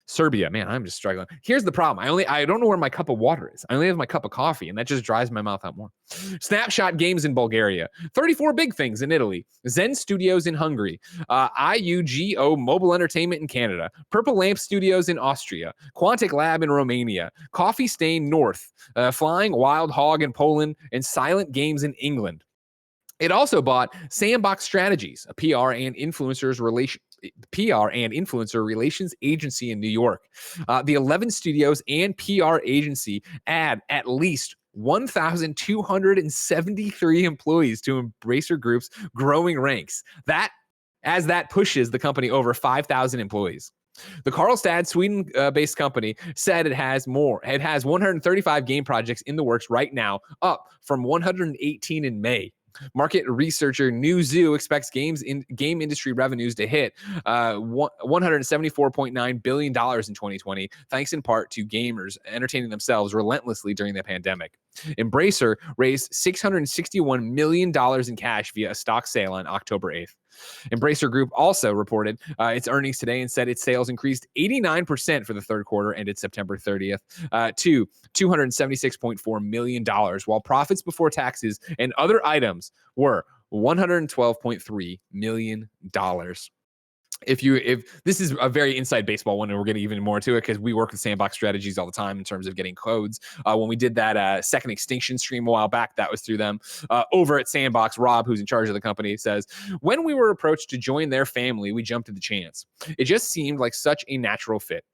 Serbia. Man, I'm just struggling. Here's the problem. I don't know where my cup of water is. I only have my cup of coffee, and that just dries my mouth out more. Snapshot Games in Bulgaria, 34 Big Things in Italy, Zen Studios in Hungary, IUGO Mobile Entertainment in Canada, Purple Lamp Studios in Austria, Quantic Lab in Romania, Coffee Stain North, Flying Wild Hog in Poland, and Silent Games in England. It also bought Sandbox Strategies, a PR and influencer relations agency in New York. The 11 studios and PR agency add at least 1,273 employees to Embracer Group's growing ranks. That pushes the company over 5,000 employees. The Karlstad, Sweden-based company said it has 135 game projects in the works right now, up from 118 in May. Market researcher Newzoo expects game industry revenues to hit $174.9 billion in 2020, thanks in part to gamers entertaining themselves relentlessly during the pandemic. Embracer raised $661 million in cash via a stock sale on October 8th. Embracer Group also reported its earnings today and said its sales increased 89% for the third quarter ended September 30th to $276.4 million, while profits before taxes and other items were $112.3 million. If this is a very inside baseball one, and we're getting even more to it because we work with Sandbox Strategies all the time in terms of getting codes. When we did that Second Extinction stream a while back, that was through them. Over at Sandbox, Rob, who's in charge of the company, says, when we were approached to join their family, we jumped at the chance. It just seemed like such a natural fit.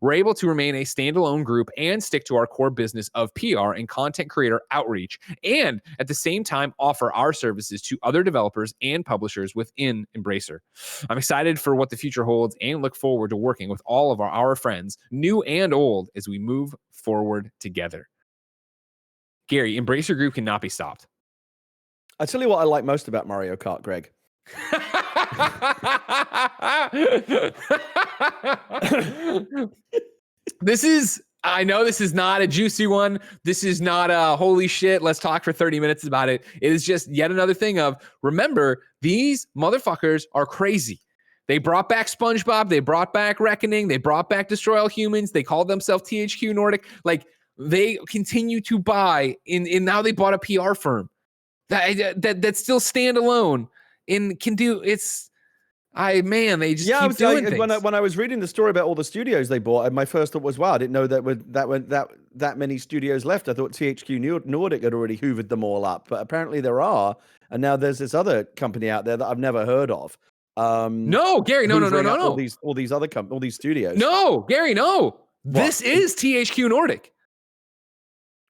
We're able to remain a standalone group and stick to our core business of PR and content creator outreach, and at the same time offer our services to other developers and publishers within Embracer. I'm excited for what the future holds and look forward to working with all of our friends, new and old, as we move forward together. Gary, Embracer Group cannot be stopped.
I tell you what I like most about Mario Kart, Greg.
I know this is not a juicy one. This is not a holy shit, let's talk for 30 minutes about it. It is just yet another thing of, remember, these motherfuckers are crazy. They brought back SpongeBob. They brought back Reckoning. They brought back Destroy All Humans. They called themselves THQ Nordic. Like, they continue to buy and now they bought a PR firm that still stand alone and can do they just keep doing things.
When I was reading the story about all the studios they bought, my first thought was, wow, I didn't know that many studios left. I thought THQ Nordic had already hoovered them all up, but apparently there are, and now there's this other company out there that I've never heard of.
No, Gary, no.
All these studios.
No, Gary, no.
What?
This is THQ Nordic.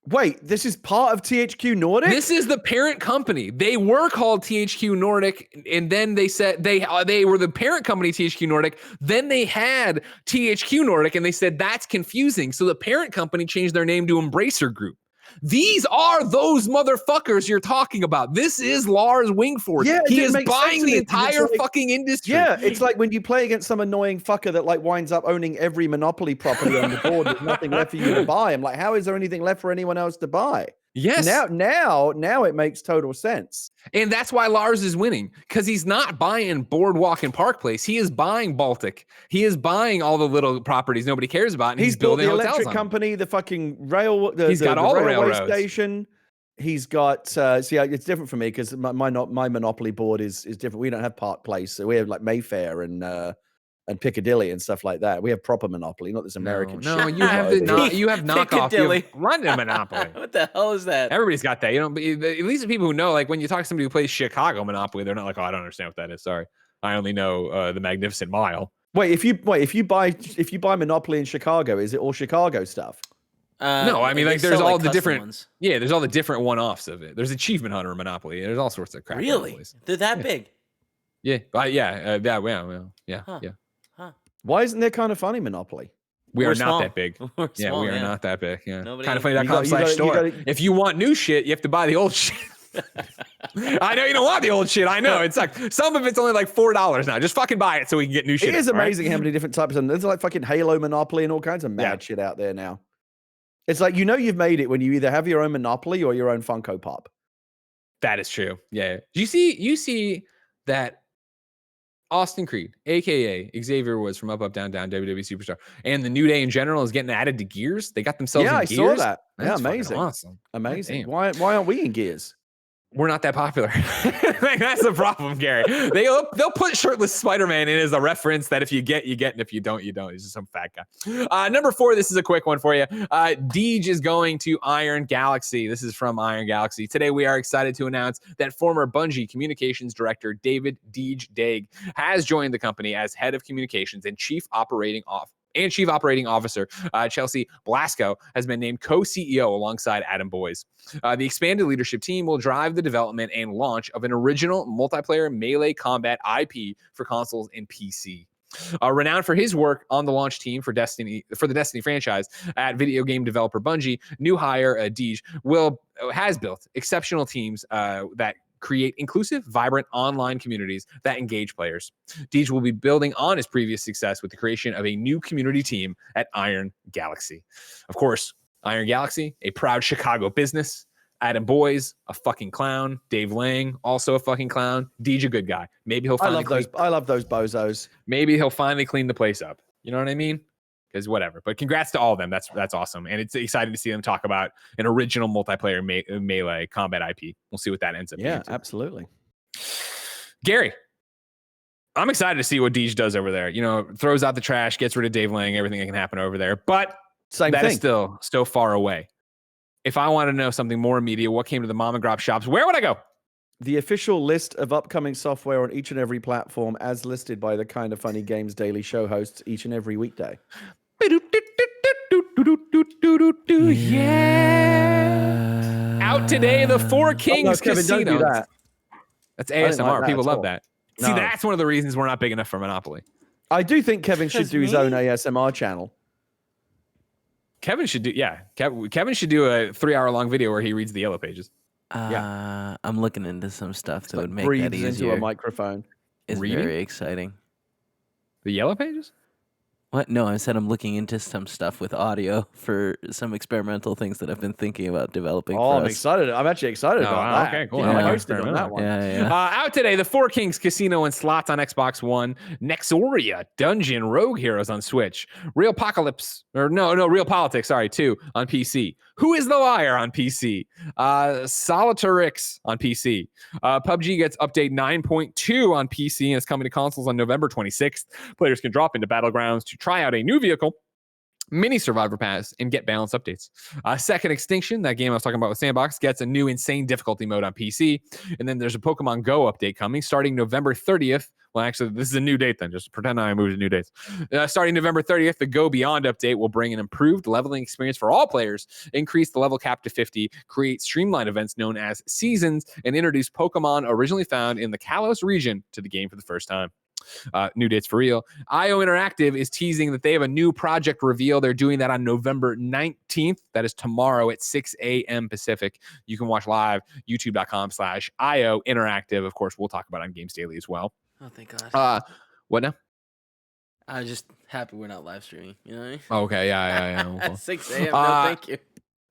Wait, this is part of THQ Nordic?
This is the parent company. They were called THQ Nordic, and then they said they were the parent company, THQ Nordic. Then they had THQ Nordic, and they said that's confusing. So the parent company changed their name to Embracer Group. These are those motherfuckers you're talking about. This is Lars Wingford.
Yeah,
he is buying the entire fucking industry.
Yeah, it's like when you play against some annoying fucker that like winds up owning every Monopoly property on the board. There's nothing left for you to buy. I'm like, how is there anything left for anyone else to buy?
Yes.
Now it makes total sense.
And that's why Lars is winning, because he's not buying Boardwalk and Park Place. He is buying Baltic. He is buying all the little properties nobody cares about. And he's building
the
hotels
electric company, the fucking rail.
He's got all the railroads.
Station. He's got. It's different for me because my Monopoly board is different. We don't have Park Place, so we have like Mayfair and Piccadilly and stuff like that. We have proper Monopoly, not this American shit.
No, you have you have knockoff. You have London Monopoly.
What the hell is that?
Everybody's got that. You know, at least the people who know, like when you talk to somebody who plays Chicago Monopoly, they're not like, oh, I don't understand what that is. Sorry, I only know the Magnificent Mile.
Wait, if you buy Monopoly in Chicago, is it all Chicago stuff?
No, I mean like there's all the different
ones.
Yeah, there's all the different one-offs of it. There's Achievement Hunter Monopoly. There's all sorts of crap.
Really? They're that big?
Yeah. Yeah.
Why isn't there Kind of Funny Monopoly?
We're not that big. We are not that big. Yeah. Kindoffunny.com/store. If you want new shit, you have to buy the old shit. I know you don't want the old shit. I know. It's like some of it's only like $4 now. Just fucking buy it so we can get new shit.
It is amazing how many different types of there's like fucking Halo Monopoly and all kinds of mad shit out there now. It's like you've made it when you either have your own Monopoly or your own Funko Pop.
That is true. Yeah. You see that Austin Creed, aka Xavier Woods from Up Up Down Down, WWE Superstar, and the New Day in general is getting added to Gears. They got themselves in Gears.
I saw that.
That's
amazing.
Awesome.
Amazing. Why aren't we in Gears?
We're not that popular. Like, that's the problem, Gary. They'll put shirtless Spider-Man in as a reference that if you get, you get, and if you don't, you don't. He's just some fat guy. Number 4, this is a quick one for you. DeeJ is going to Iron Galaxy. This is from Iron Galaxy. Today, we are excited to announce that former Bungie communications director David DeeJ has joined the company as head of communications and chief operating And Chief Operating Officer Chelsea Blasco has been named co-CEO alongside Adam Boyes. The expanded leadership team will drive the development and launch of an original multiplayer melee combat IP for consoles and PC. Renowned for his work on the launch team for the Destiny franchise at video game developer Bungie, new hire DeeJ has built exceptional teams that create inclusive, vibrant online communities that engage players. DeeJ will be building on his previous success with the creation of a new community team at Iron Galaxy. Of course, Iron Galaxy, a proud Chicago business. Adam Boyes, a fucking clown. Dave Lang, also a fucking clown. DeeJ, a good guy. Maybe he'll finally
I love those bozos.
Maybe he'll finally clean the place up. You know what I mean? Because whatever. But congrats to all of them. That's awesome. And it's exciting to see them talk about an original multiplayer melee combat IP. We'll see what that ends up being.
Yeah, absolutely.
Gary, I'm excited to see what DeeJ does over there. You know, throws out the trash, gets rid of Dave Lang, everything that can happen over there. But that is still far away. If I want to know something more immediate, what came to the mom and grop shops, where would I go?
The official list of upcoming software on each and every platform as listed by the Kind of Funny Games Daily Show hosts each and every weekday.
Yeah. Out today, the Four Kings
Kevin,
Casino.
don't do that.
That's ASMR. People love that.
No.
See, that's one of the reasons we're not big enough for Monopoly.
I do think Kevin should do his own ASMR channel.
Kevin should do, Kevin should do a 3-hour-long video where he reads the Yellow Pages.
I'm looking into some stuff that would make
breathes
that easier.
into a microphone.
It's very exciting.
The Yellow Pages?
What? No, I said I'm looking into some stuff with audio for some experimental things that I've been thinking about developing.
I'm excited. I'm actually excited about that.
Okay, cool.
I'm interested on that one.
Yeah.
Out today, the Four Kings Casino and Slots on Xbox One, Nexoria Dungeon Rogue Heroes on Switch, Real Politics 2 on PC. Who is the Liar on PC? Solitarix on PC. PUBG gets update 9.2 on PC and it's coming to consoles on November 26th. Players can drop into Battlegrounds to try out a new vehicle, mini Survivor Pass, and get balance updates. Second Extinction, that game I was talking about with Sandbox, gets a new insane difficulty mode on PC. And then there's a Pokemon Go update coming starting November 30th. Well, actually, this is a new date then. Just pretend I moved to new dates. Starting November 30th, the Go Beyond update will bring an improved leveling experience for all players, increase the level cap to 50, create streamlined events known as Seasons, and introduce Pokemon originally found in the Kalos region to the game for the first time. New dates for real. IO Interactive is teasing that they have a new project reveal. They're doing that on November 19th. That is tomorrow at 6 a.m. Pacific. You can watch live, youtube.com/IO Interactive. Of course, we'll talk about it on Games Daily as well.
Oh, thank God.
What now?
I'm just happy we're not live streaming. You know what I mean?
Okay, yeah.
At 6 a.m. No, thank you.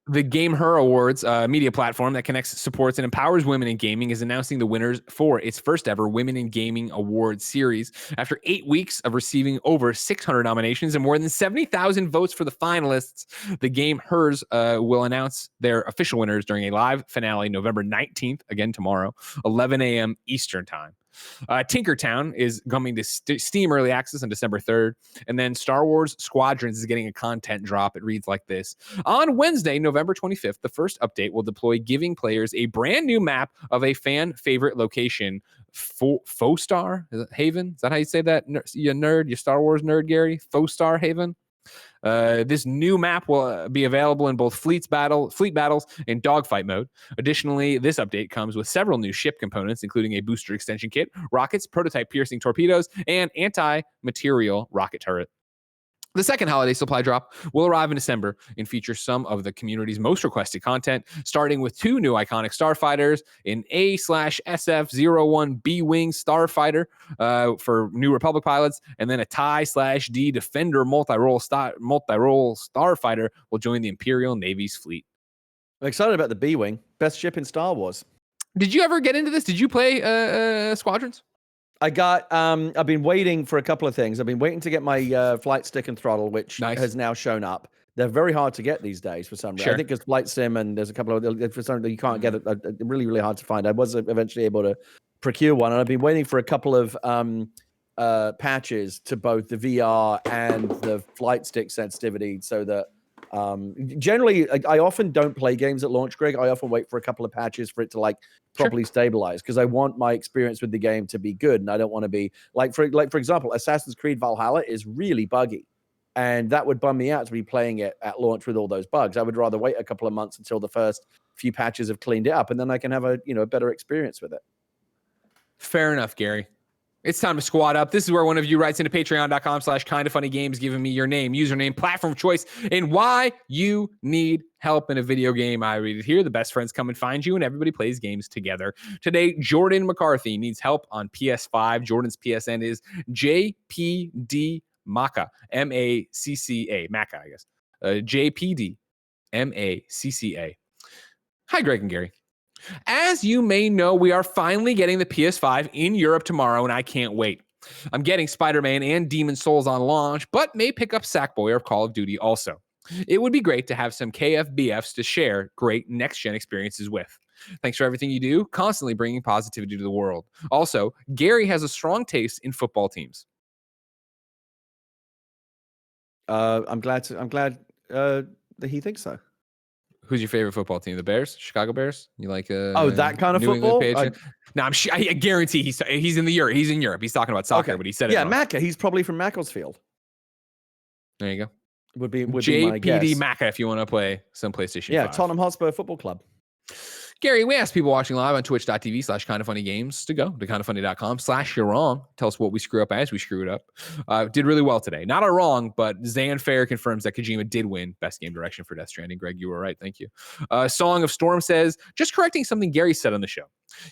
The Game Her Awards, media platform that connects, supports, and empowers women in gaming, is announcing the winners for its first ever Women in Gaming Awards series. After 8 weeks of receiving over 600 nominations and more than 70,000 votes for the finalists, the Game Hers will announce their official winners during a live finale November 19th, again tomorrow, 11 a.m. Eastern Time. Tinkertown is coming to Steam Early Access on December 3rd. And then Star Wars Squadrons is getting a content drop. It reads like this. On Wednesday, November 25th, the first update will deploy giving players a brand new map of a fan favorite location, Fostar Haven. Is that how you say that? You nerd, you Star Wars nerd, Gary? Fostar Haven? This new map will be available in both fleet battles and dogfight mode. Additionally, this update comes with several new ship components, including a booster extension kit, rockets, prototype piercing torpedoes, and anti-material rocket turret. The second holiday supply drop will arrive in December and feature some of the community's most requested content, starting with 2 new iconic starfighters, an A/SF-01 B-Wing starfighter for New Republic pilots, and then a TIE/D Defender multi-role starfighter will join the Imperial Navy's fleet.
I'm excited about the B-Wing, best ship in Star Wars.
Did you ever get into this? Did you play Squadrons?
I've been waiting for a couple of things. I've been waiting to get my flight stick and throttle, which has now shown up. They're very hard to get these days for some reason.
Sure.
I think it's Flight Sim and there's a couple of, for some you can't get it. Really, really hard to find. I was eventually able to procure one, and I've been waiting for a couple of patches to both the VR and the flight stick sensitivity so that generally I often don't play games at launch, Greg. I often wait for a couple of patches for it to properly stabilize, because I want my experience with the game to be good, and I don't want to be like for example, Assassin's Creed Valhalla is really buggy. And that would bum me out to be playing it at launch with all those bugs. I would rather wait a couple of months until the first few patches have cleaned it up, and then I can have a better experience with it.
Fair enough, Gary. It's time to squad up. This is where one of you writes into patreon.com/kindafunnygames, giving me your name, username, platform of choice, and why you need help in a video game. I read it here. The best friends come and find you, and everybody plays games together. Today, Jordan McCarthy needs help on PS5. Jordan's PSN is JPDMacca, M-A-C-C-A, Macca, I guess. JPDMacca. Hi, Greg and Gary. As you may know, we are finally getting the PS5 in Europe tomorrow, and I can't wait. I'm getting Spider-Man and Demon's Souls on launch, but may pick up Sackboy or Call of Duty also. It would be great to have some KFBFs to share great next-gen experiences with. Thanks for everything you do, constantly bringing positivity to the world. Also, Gary has a strong taste in football teams.
I'm glad that he thinks so.
Who's your favorite football team? The Bears? Chicago Bears? You like
that kind of
New
football?
No, I guarantee he's in Europe. He's in Europe. He's talking about soccer, but he said it.
Yeah, Macca. He's probably from Macclesfield.
There you go.
Would be my guess.
JPDMacca if you want to play some PlayStation 5.
Tottenham Hotspur Football Club.
Gary, we asked people watching live on twitch.tv/kindafunnygames to go to kindafunny.com/you're wrong. Tell us what we screw up as we screw it up. Did really well today. Not a wrong, but Zan Fair confirms that Kojima did win Best Game Direction for Death Stranding. Greg, you were right. Thank you. Song of Storm says, just correcting something Gary said on the show.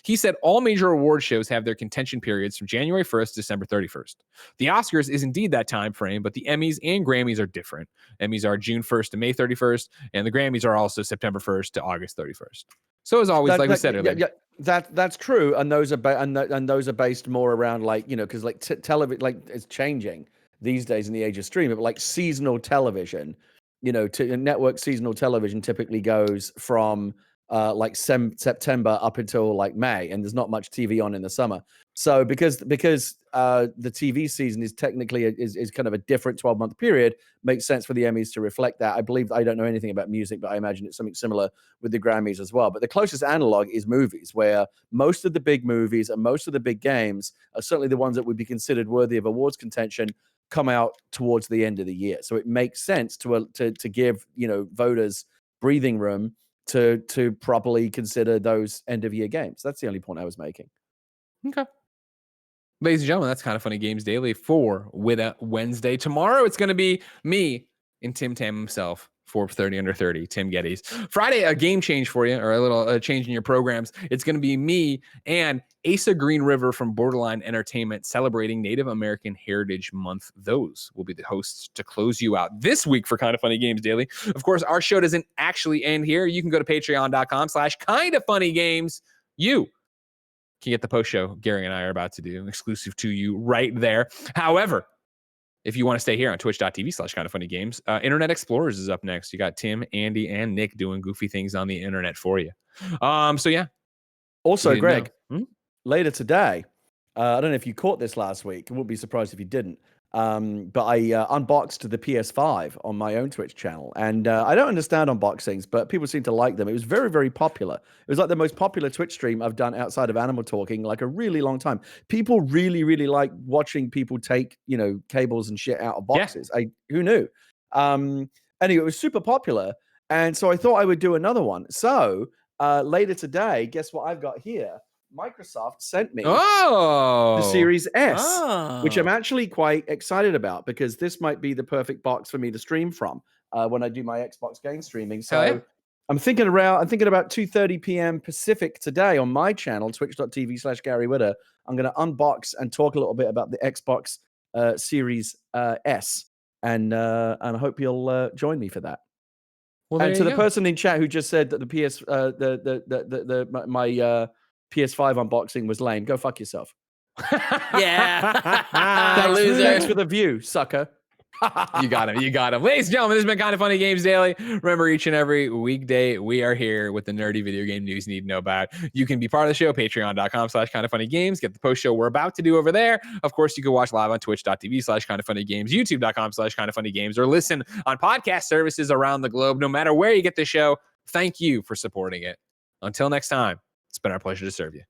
He said all major award shows have their contention periods from January 1st to December 31st. The Oscars is indeed that time frame, but the Emmys and Grammys are different. Emmys are June 1st to May 31st, and the Grammys are also September 1st to August 31st. So as always, we said earlier.
Yeah, that's true, and those are and those are based more around because television it's changing these days in the age of streaming, but like seasonal television, network seasonal television typically goes from September up until like May, and there's not much TV on in the summer. So because the TV season is technically is kind of a different 12-month period, makes sense for the Emmys to reflect that. I believe, I don't know anything about music, but I imagine it's something similar with the Grammys as well. But the closest analog is movies, where most of the big movies and most of the big games are certainly the ones that would be considered worthy of awards contention come out towards the end of the year. So it makes sense to give voters breathing room to properly consider those end of year games. That's the only point I was making.
Okay. Ladies and gentlemen, that's Kind of Funny Games Daily for Witta Wednesday. Tomorrow, it's going to be me and Tim Tam himself, 4:30 under 30, Tim Geddes. Friday, a game change for you, or a little change in your programs. It's going to be me and Asa Green River from Borderline Entertainment celebrating Native American Heritage Month. Those will be the hosts to close you out this week for Kind of Funny Games Daily. Of course, our show doesn't actually end here. You can go to patreon.com/kindafunnygames. You can get the post show Gary and I are about to do, exclusive to you right there. However, if you want to stay here on twitch.tv/kindafunnygames, Internet Explorers is up next. You got Tim, Andy, and Nick doing goofy things on the internet for you. So yeah.
Also, Greg, later today, I don't know if you caught this last week. I wouldn't be surprised if you didn't. But I unboxed the PS5 on my own Twitch channel. And I don't understand unboxings, but people seem to like them. It was very, very popular. It was like the most popular Twitch stream I've done outside of Animal Talking like a really long time. People really, really like watching people take, cables and shit out of boxes. Yeah. Who knew? Anyway, it was super popular. And so I thought I would do another one. So later today, guess what I've got here? Microsoft sent me the Series S, which I'm actually quite excited about because this might be the perfect box for me to stream from when I do my Xbox game streaming. So yeah. I'm thinking about 2:30 p.m. Pacific today on my channel, twitch.tv/Gary Whitta. I'm going to unbox and talk a little bit about the Xbox Series S, and I hope you'll join me for that. Well, and to the person in chat who just said that the my PS5 unboxing was lame, go fuck yourself.
Yeah.
Thanks for the view, sucker.
You got him. Ladies and gentlemen, this has been Kind of Funny Games Daily. Remember, each and every weekday, we are here with the nerdy video game news you need to know about. You can be part of the show, patreon.com/kindoffunnygames. Get the post show we're about to do over there. Of course, you can watch live on twitch.tv/kindoffunnygames, youtube.com/kindoffunnygames, or listen on podcast services around the globe. No matter where you get the show, thank you for supporting it. Until next time, it's been our pleasure to serve you.